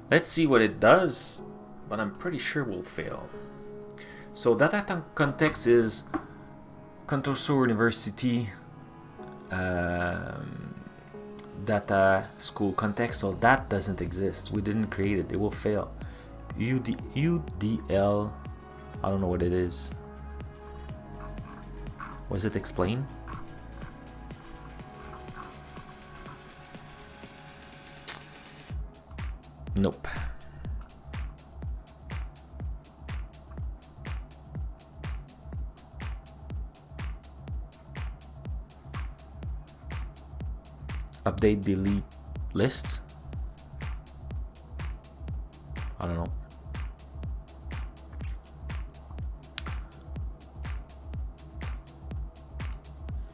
Let's see what it does, but I'm pretty sure we'll fail. So data context is Camtasia University data school context, so that doesn't exist. We didn't create it. It will fail. UDL, I don't know what it is. Was it explained? Nope. Update delete list. I don't know.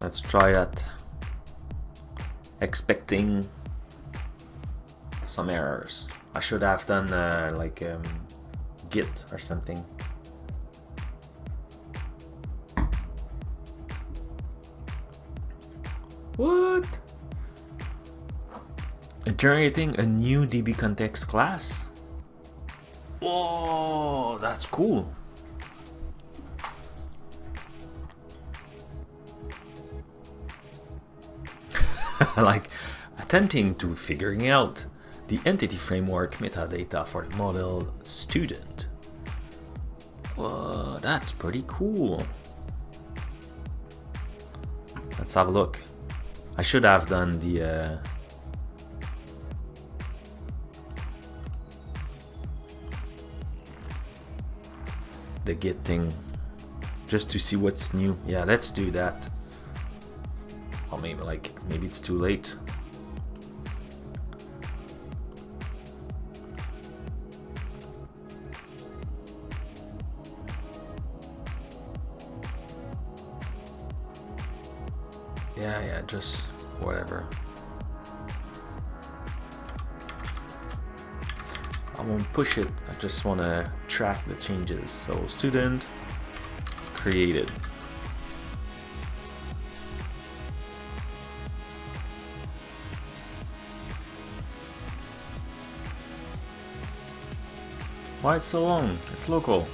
Let's try that. Expecting some errors. I should have done like Git or something. What? Generating a new DB context class? Whoa, that's cool. Like attempting to figuring out the entity framework metadata for the model student. Whoa, that's pretty cool. Let's have a look. I should have done the Git thing just to see what's new. Yeah, let's do that. Or maybe it's too late. Yeah, just whatever. I won't push it, I just want to track the changes. So student created. Why it's so long? It's local.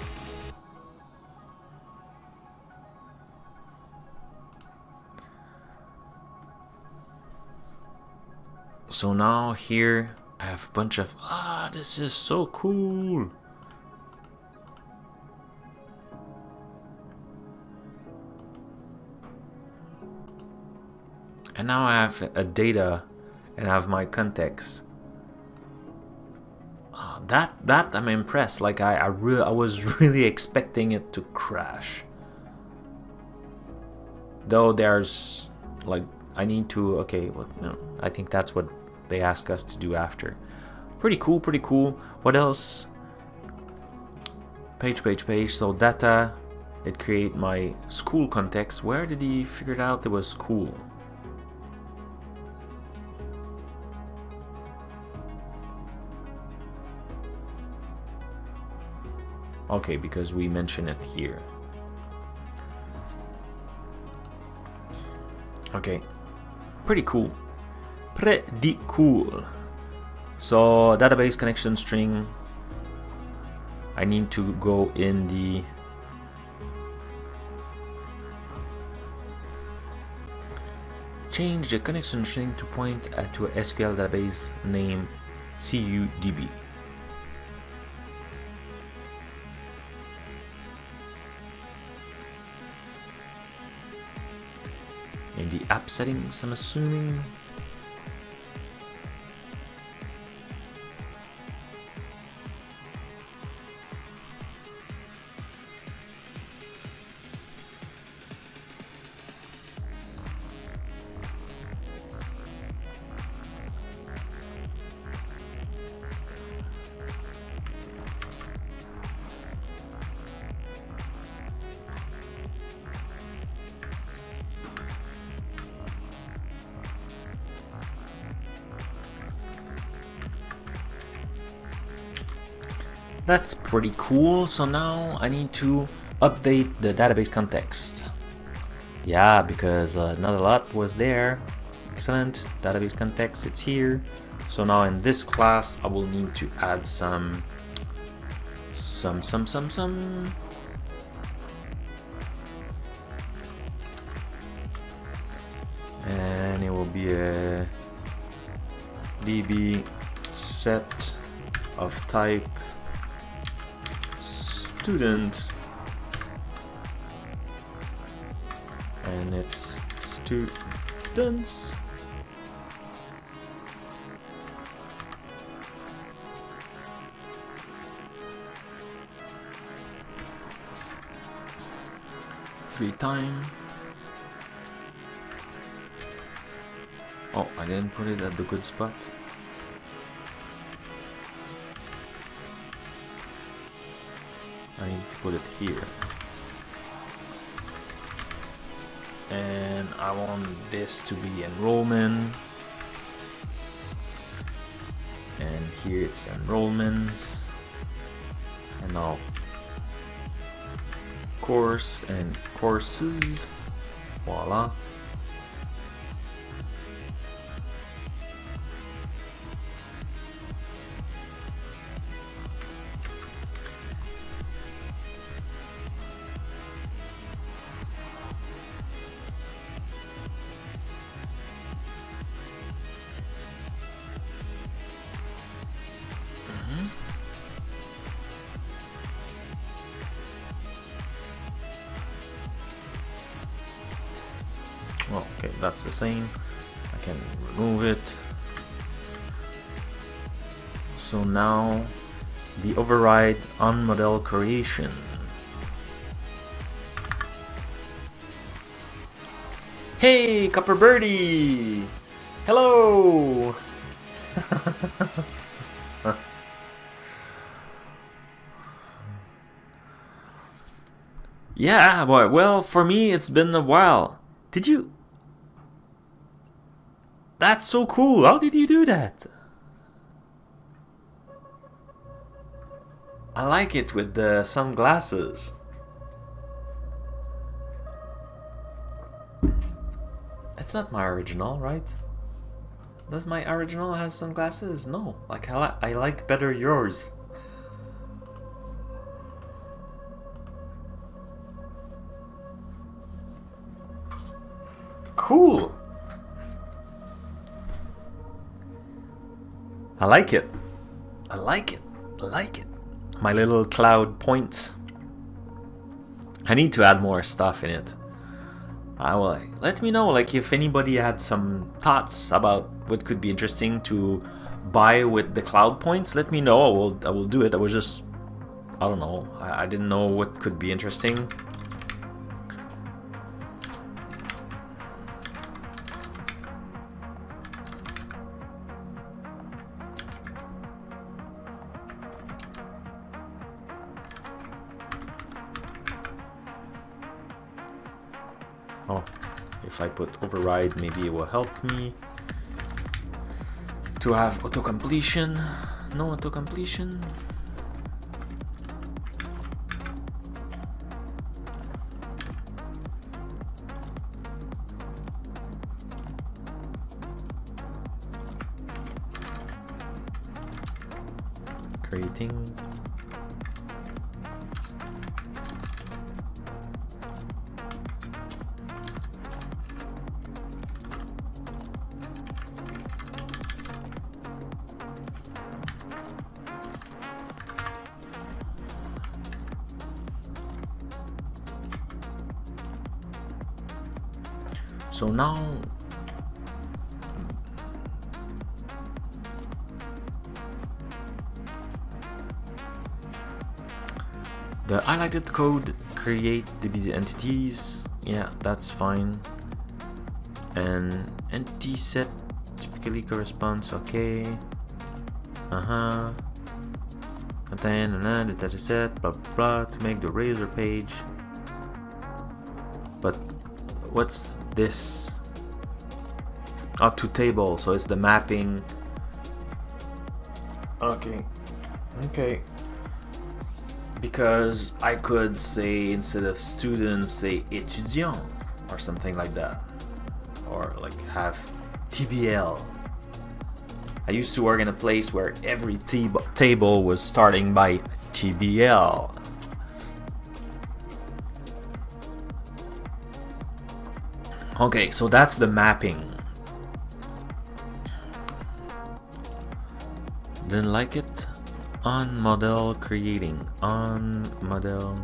So now here I have a bunch of, this is so cool. And now I have a data and I have my context. That I'm impressed. Like I was really expecting it to crash. Though there's like I need to I think that's what they ask us to do after. Pretty cool. What else? Page. So data, it create my school context. Where did he figure it out it was school? Okay, because we mention it here. Okay, pretty cool. So database connection string, I need to go in the change the connection string to point to a SQL database name CUDB. In the app settings, I'm assuming. That's pretty cool. So now I need to update the database context. Yeah, because not a lot was there. Excellent. Database context, it's here. So now in this class, I will need to add some. And it will be a db set of type student, and it's students. Three times. Oh, I didn't put it at the good spot. I need to put it here. And I want this to be enrollment. And here it's enrollments. And now course and courses. Voila. Well, okay, that's the same. I can remove it. So now the override on model creation. Hey, Copper Birdie! Hello! Yeah, boy, well, for me it's been a while. Did you? That's so cool. How did you do that? I like it with the sunglasses. It's not my original, right? Does my original has sunglasses? No. Like I like better yours. Cool. I like it. I like it. I like it. My little cloud points. I need to add more stuff in it. I will let me know, like, if anybody had some thoughts about what could be interesting to buy with the cloud points. Let me know. I will do it. I was just, I don't know. I didn't know what could be interesting. Oh, if I put override, maybe it will help me to have auto completion. No auto completion. Creating. So now the highlighted code create the entities. Yeah, that's fine. And entity set typically corresponds. Okay. And then the data set, blah blah blah, to make the razor page. But what's this? Oh, to table, so it's the mapping. Okay. Because I could say, instead of students, say étudiant or something like that, or like have TBL. I used to work in a place where every table was starting by TBL. Okay, so that's the mapping. Didn't like it. On model creating. On model.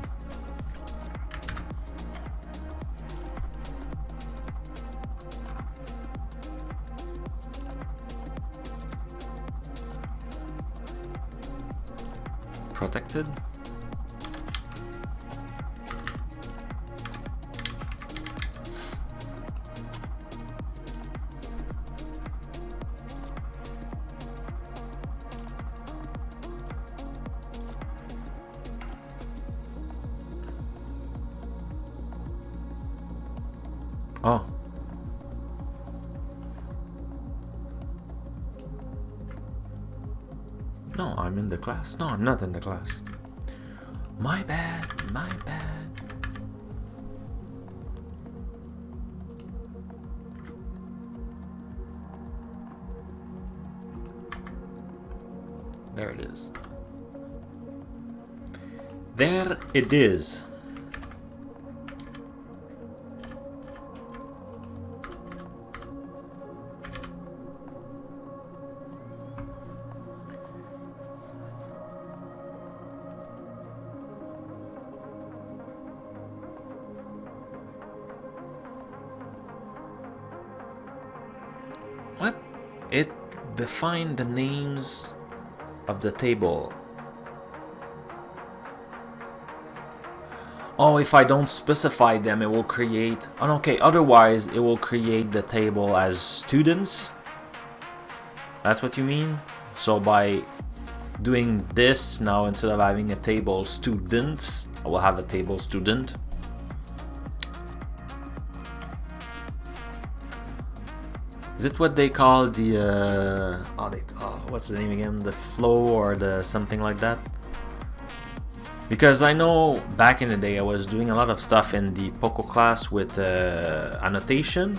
Protected. Oh. No, I'm in the class. No, I'm not in the class. My bad, my bad. There it is. There it is. What? It defined the names of the table. Oh, if I don't specify them, it will create... Oh, okay, otherwise it will create the table as students. That's what you mean? So by doing this now, instead of having a table students, I will have a table student. Is it what they call the what's the name again? The flow or the something like that? Because I know back in the day I was doing a lot of stuff in the Poco class with annotation,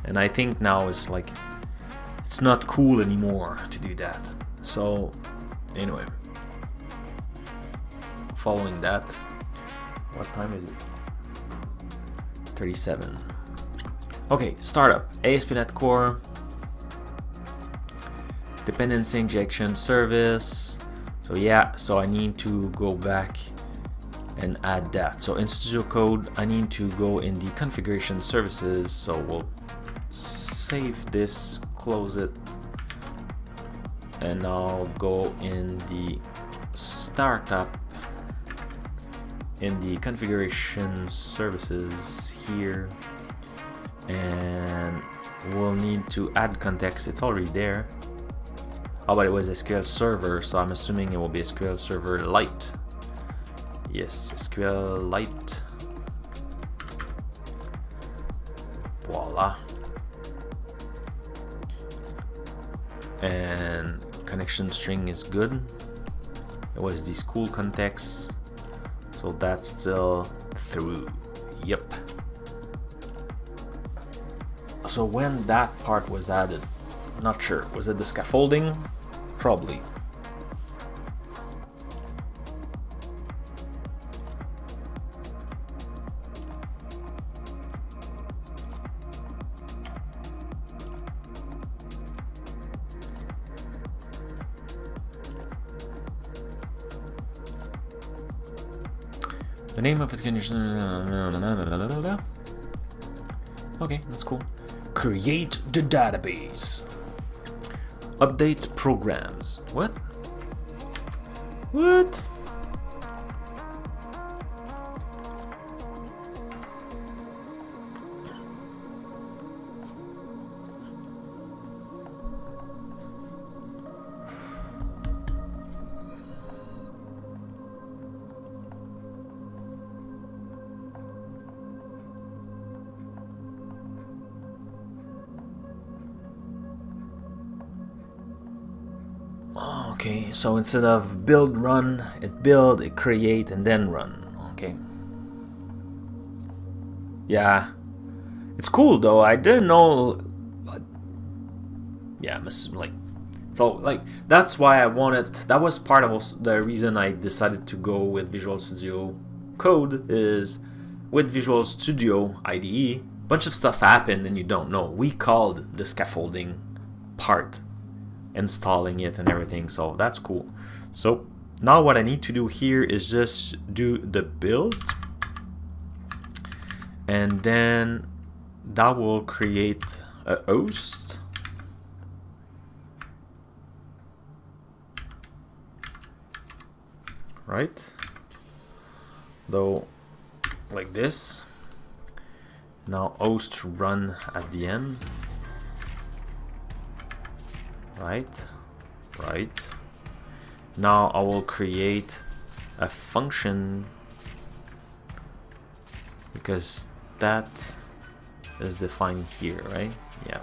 and I think now it's like it's not cool anymore to do that. So anyway, following that, what time is it? 37. Okay, startup, ASP.NET Core, dependency injection service. So yeah, so I need to go back and add that. So in Studio Code, I need to go in the configuration services. So we'll save this, close it, and I'll go in the startup, in the configuration services here. And we'll need to add context. It's already there. Oh, but it was SQL Server, so I'm assuming it will be SQL Server Lite. Yes, SQL Lite. Voila. And connection string is good. It was the school context, so that's still through. Yep. So when that part was added, not sure. Was it the scaffolding? Probably. The name of it condition. Okay, that's cool. Create the database. Update programs. What? What? Okay, so instead of build, run, it build, it create, and then run. Okay. Yeah. It's cool though. I didn't know. But yeah, like, so like that's why I wanted. That was part of the reason I decided to go with Visual Studio Code. Is with Visual Studio IDE, bunch of stuff happened and you don't know. We called the scaffolding part. installing it and everything, so that's cool. So now what I need to do here is just do the build, and then that will create a host. Right, though, like this. Now host run at the end. Right. Now I will create a function, because that is defined here, right? Yeah.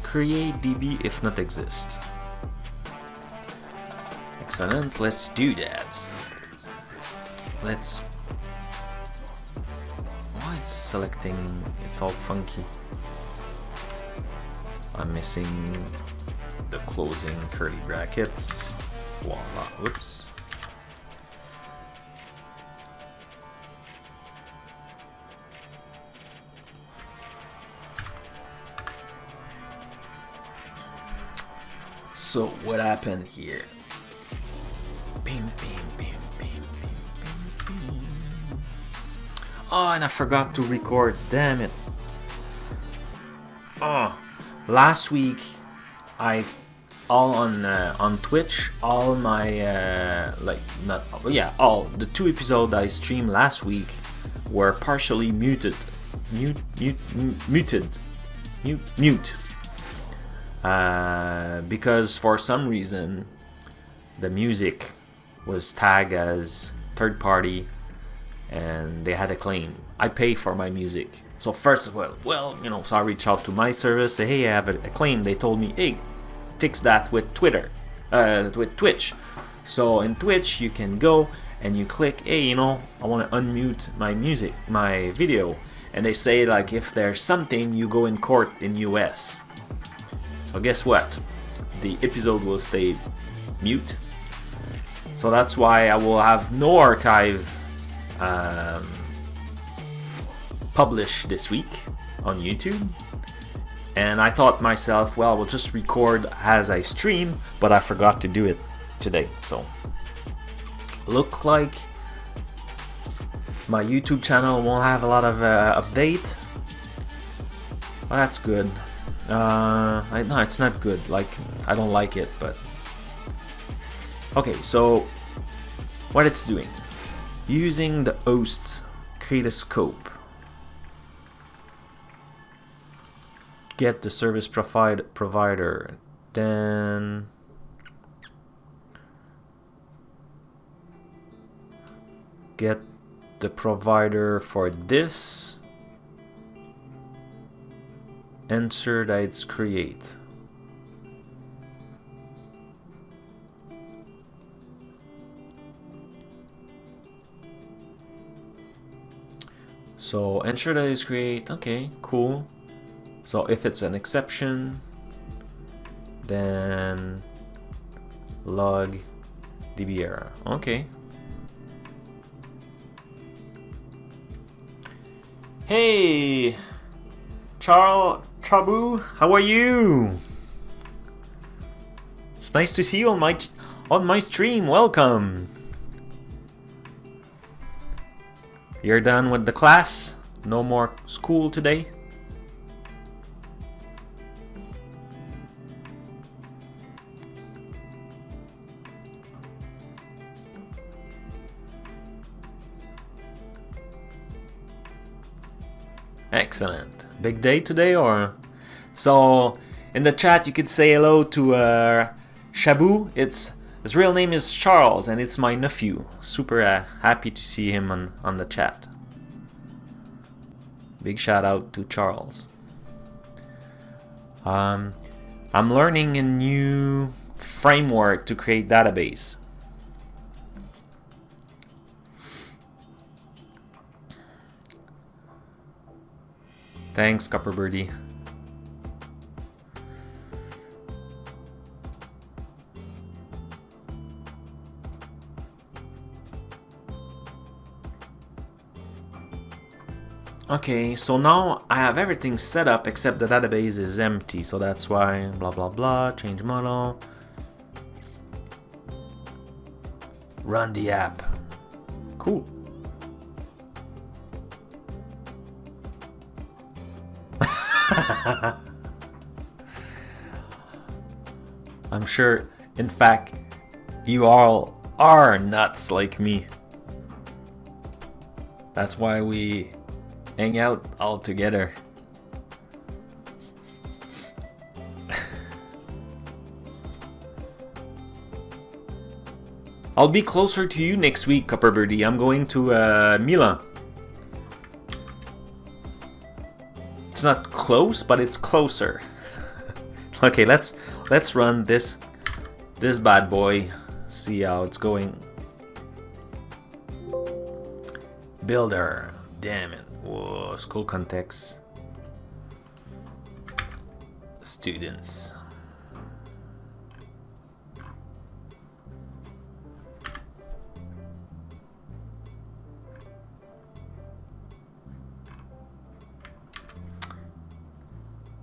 Create DB if not exist. Excellent, let's do that. Let's... Why it's selecting... It's all funky. I'm missing the closing curly brackets. Voila, whoops. So what happened here? Bing, bing, bing, bing, bing, bing, bing. Oh, and I forgot to record. Damn it. Oh, last week I all on Twitch. All my all the 2 episodes I streamed last week were partially muted. Mute. Because for some reason the music was tagged as third party and they had a claim. I pay for my music, so first of all, you know, so I reached out to my service, say, hey, I have a claim. They told me, hey, fix that with with Twitch. So in Twitch you can go and you click, hey, you know, I want to unmute my music, my video, and they say like if there's something, you go in court in US. So guess what? The episode will stay mute. So that's why I will have no archive published this week on YouTube. And I thought myself, well, we'll just record as I stream, but I forgot to do it today. So look like my YouTube channel won't have a lot of update. Well, that's good. No, it's not good. Like, I don't like it, but okay. So what it's doing, using the host, create a scope, get the service provider, then get the provider for this. Ensure that it's create. So ensure that it's create. Okay, cool. So if it's an exception, then log db error. Okay. Hey, Charles Trabu, how are you? It's nice to see you on my stream. Welcome. You're done with the class? No more school today? Excellent. Big day today, or? So in the chat you could say hello to Shabu. His real name is Charles and it's my nephew. Super happy to see him on the chat. Big shout out to Charles. I'm learning a new framework to create database. Thanks, Copper Birdie. Okay, so now I have everything set up except the database is empty, so that's why blah blah blah, change model. Run the app. Cool. I'm sure, in fact, you all are nuts like me. That's why we hang out all together. I'll be closer to you next week, Copper Birdie. I'm going to Milan. It's not close, but it's closer. Okay, let's run this bad boy. See how it's going. Builder. Damn it. Whoa, school context. Students.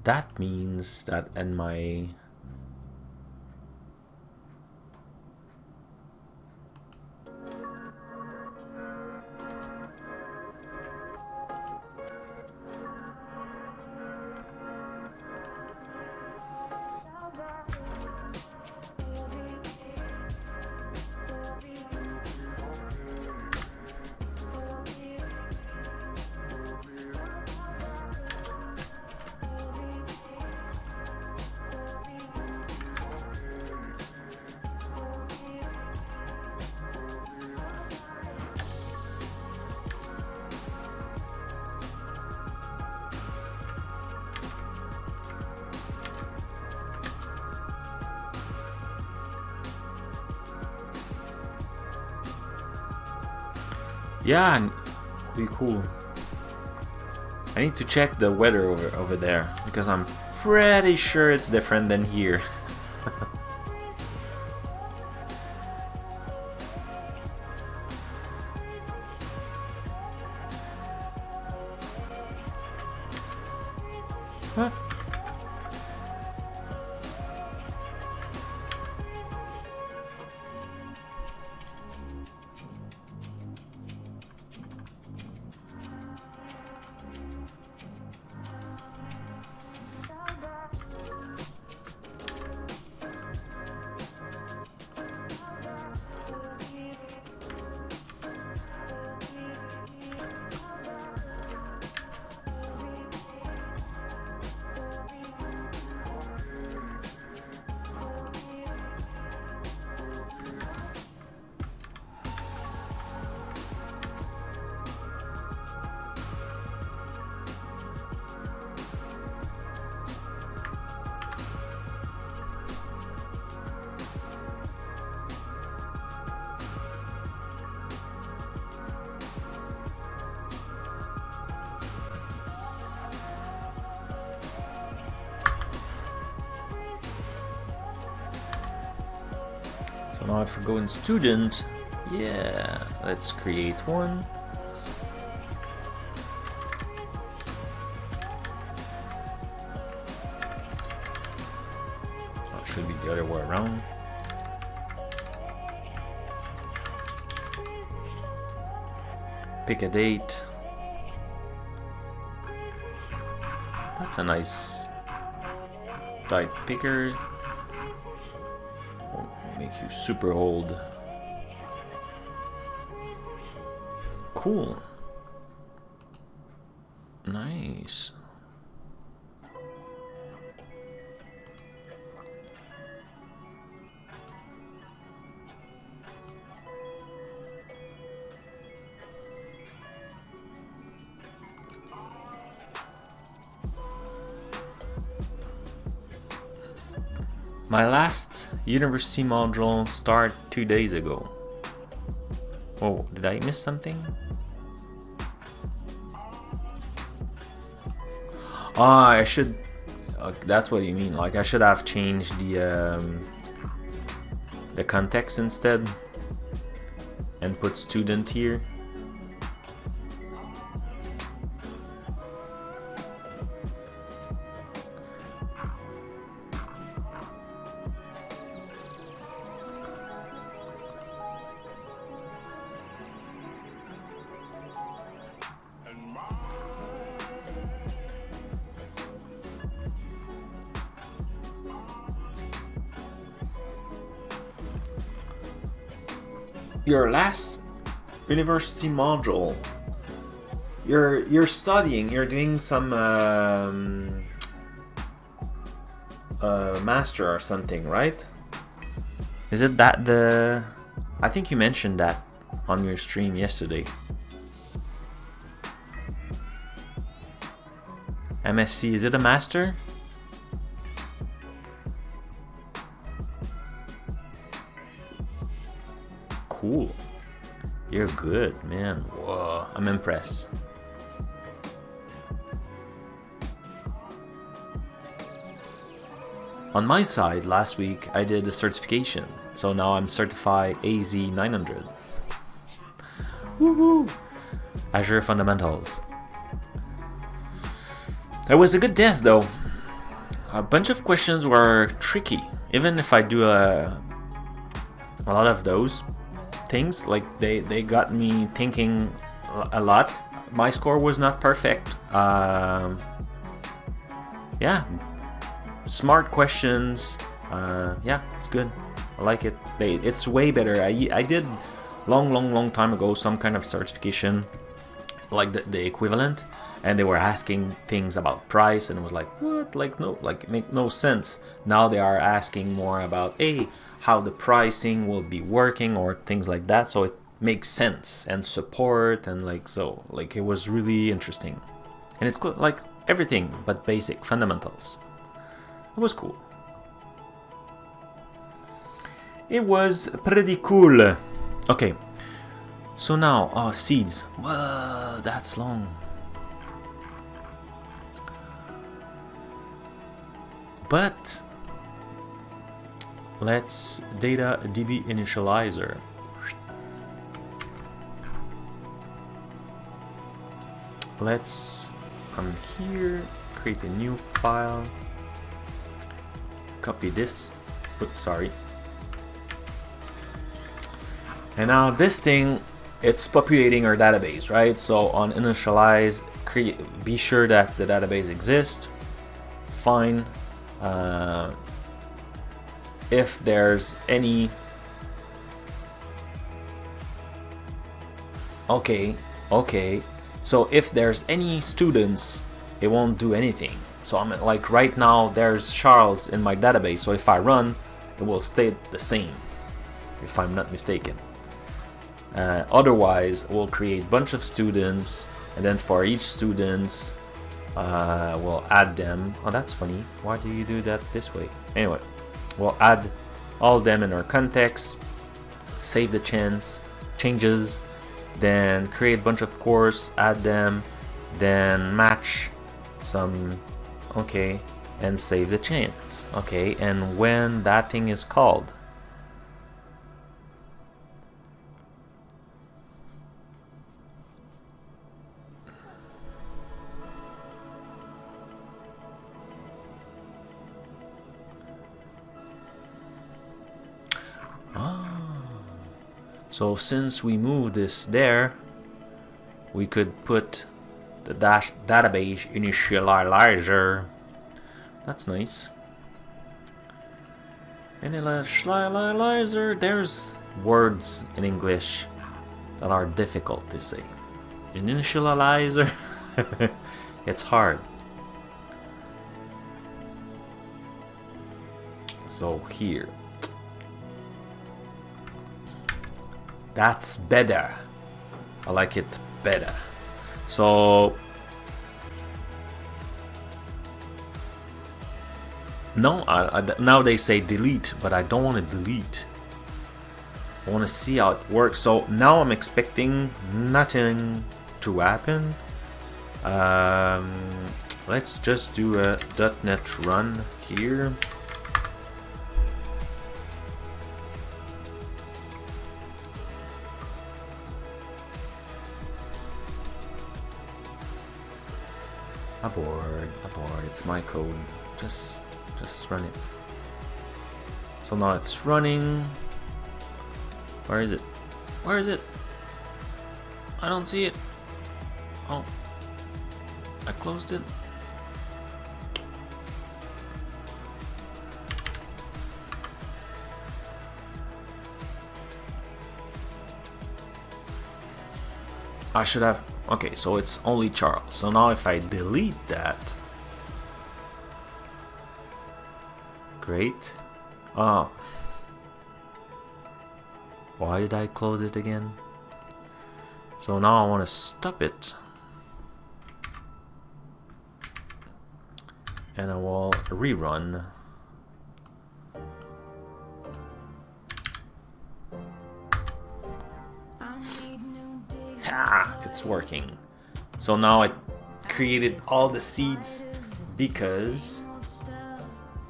That means that in my yeah, pretty cool. I need to check the weather over there because I'm pretty sure it's different than here. What? So now if I go in student, yeah, let's create one. Oh, it should be the other way around. Pick a date. That's a nice type picker. Makes you super old. Cool. Nice. My last university module started 2 days ago. Oh, did I miss something? Ah, I should. That's what you mean. Like I should have changed the context instead, and put student here. your last university module, you're studying, you're doing some master or something, right? Is it that the... I think you mentioned that on your stream yesterday. MSc, is it a master? Cool. You're good, man. Whoa, I'm impressed. On my side, last week I did a certification, so now I'm certified AZ 900. Woohoo! Azure Fundamentals. It was a good test though. A bunch of questions were tricky, even if I do a lot of those things, like they got me thinking a lot. My score was not perfect. Yeah, smart questions. Yeah, it's good. I like it. It's way better. I did long time ago some kind of certification, like the equivalent, and they were asking things about price, and it was like, what? Like, no, like, make no sense. Now they are asking more about, hey, how the pricing will be working or things like that, so it makes sense, and support, and like, so like it was really interesting. And it's cool, like everything but basic fundamentals. It was cool. It was pretty cool. Okay, so now seeds. Well, that's long. But let's data DB initializer. Let's come here, create a new file, copy this. Oops, sorry. And now this thing, it's populating our database, right? So on initialize, be sure that the database exists. Fine. If there's any... Okay. So if there's any students, it won't do anything. So I'm like, right now there's Charles in my database, so if I run, it will stay the same, if I'm not mistaken. Otherwise, we'll create a bunch of students, and then for each student, we'll add them. Oh, that's funny. Why do you do that this way? Anyway, we'll add all them in our context, save the changes, then create a bunch of course, add them, then match some, okay, and save the chains. Okay, and when that thing is called, so since we moved this there, we could put the database initializer. That's nice. Initializer, there's words in English that are difficult to say. Initializer, it's hard. So here. That's better. I like it better. So no, now they say delete, but I don't want to delete. I want to see how it works. So now I'm expecting nothing to happen. Let's just do a .NET run here. Abort, it's my code. Just run it. So now it's running. Where is it? Where is it? I don't see it. Oh, I closed it. I should have... Okay, so it's only Charles. So now if I delete that... Great. Oh. Why did I close it again? So now I want to stop it. And I will rerun. Ah, it's working. So now I created all the seeds because...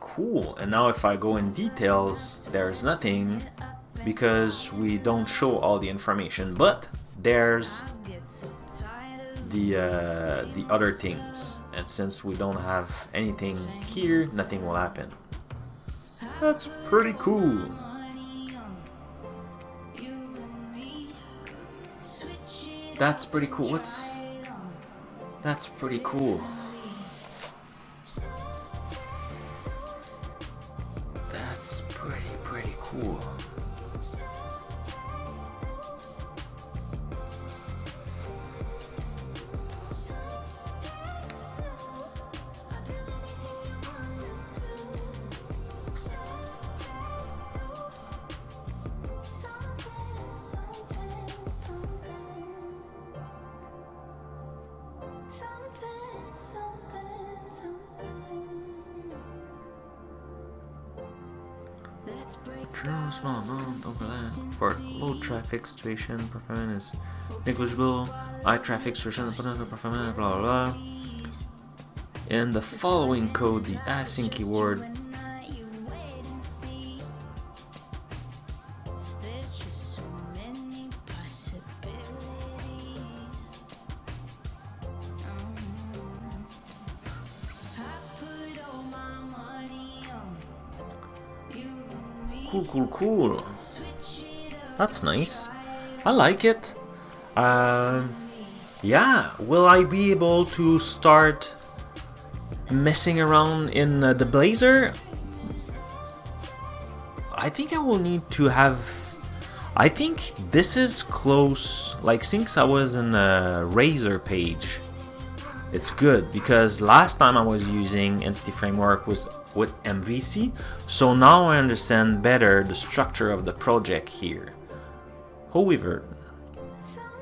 Cool. And now if I go in details, there's nothing because we don't show all the information. But there's the other things. And since we don't have anything here, nothing will happen. That's pretty cool. That's pretty cool. What's... That's pretty cool. That's pretty cool. Small amount overland for low traffic situation performance is negligible. High traffic situation performance blah blah blah. In the following code, the async keyword Cool. That's nice. I like it. Yeah, will I be able to start messing around in the Blazor? I think I will need to have... I think this is close. Like, since I was in the Razor page, it's good because last time I was using Entity Framework was with MVC, so now I understand better the structure of the project here. However,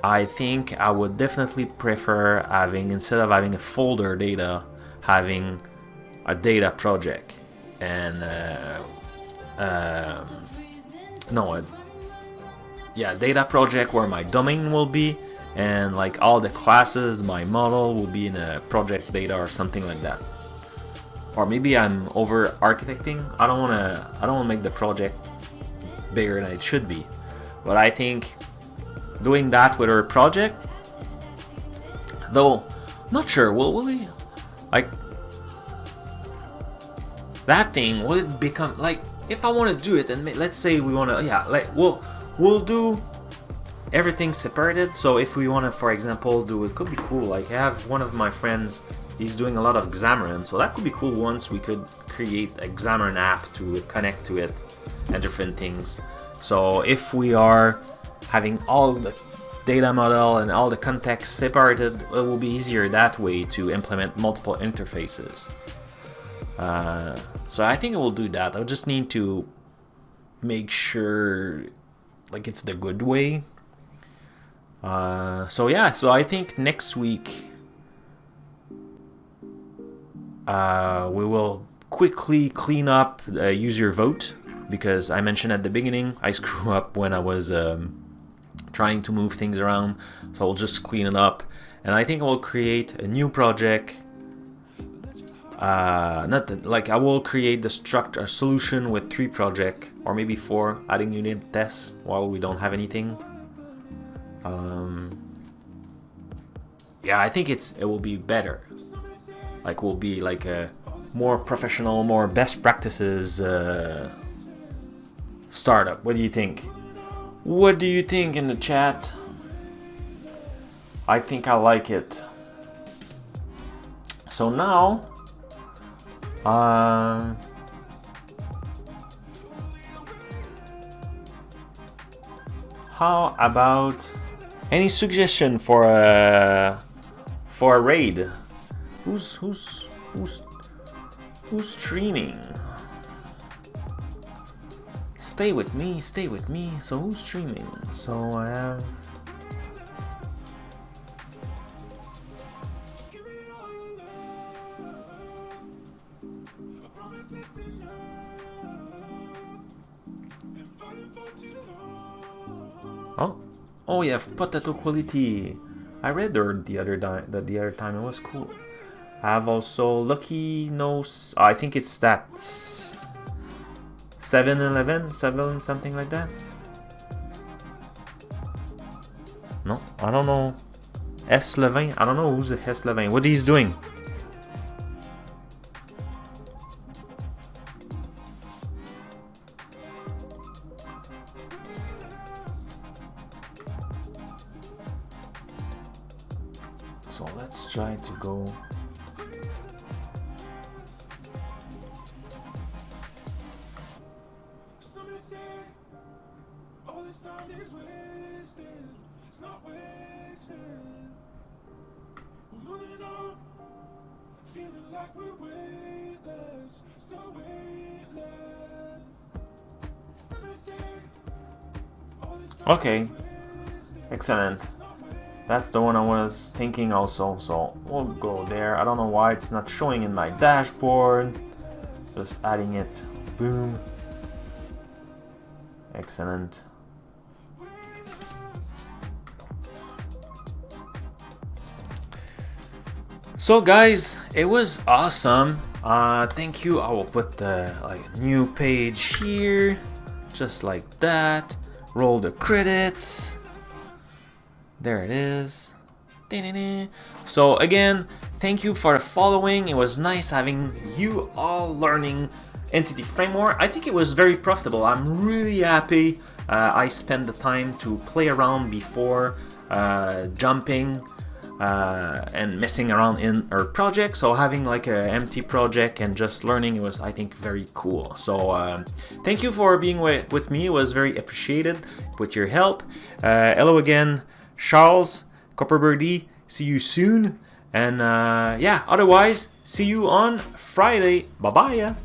I think I would definitely prefer having, instead of having a folder data, having a data project and data project where my domain will be and like all the classes, my model will be in a project data or something like that. Or maybe I'm over architecting. I don't wanna make the project bigger than it should be. But I think doing that with our project, though, not sure. Will it, like, that thing? Will it become like, if I want to do it, and let's say we want to, like we'll do everything separated. So if we want to, for example, do it, could be cool. Like, I have one of my friends. He's doing a lot of Xamarin, so that could be cool. Once we could create a Xamarin app to connect to it and different things. So if we are having all the data model and all the context separated, it will be easier that way to implement multiple interfaces. So I think I will do that. I'll just need to make sure like it's the good way. So I think next week we will quickly clean up user vote, because I mentioned at the beginning I screw up when I was trying to move things around, so I'll just clean it up, and I think I will create a new project. I will create a solution with 3 projects or maybe 4, adding unit tests while we don't have anything. I think it will be better. Like, will be like a more professional, more best practices startup. What do you think? What do you think in the chat? I think I like it. So now, how about Any suggestion for a raid? Who's streaming? Stay with me, stay with me. So who's streaming? So I have. Oh yeah, potato quality. I read the other time. It was cool. I have also Lucky Nose. I think it's that 7-11, 7 something like that. No, I don't know. S11. I don't know who's the S11. What he's doing. So let's try to go. Okay, excellent. That's the one I was thinking also, so we'll go there. I don't know why it's not showing in my dashboard. Just adding it. Boom. Excellent. So guys, it was awesome. Thank you. I will put the new page here, just like that. Roll the credits. There it is. So again, thank you for the following. It was nice having you all learning Entity Framework. I think it was very profitable. I'm really happy I spent the time to play around before jumping and messing around in our project. So having like an empty project and just learning, it was, I think, very cool. So thank you for being with me. It was very appreciated with your help. Hello again, Charles, Copper Birdie. See you soon. And yeah, otherwise, see you on Friday. Bye-bye.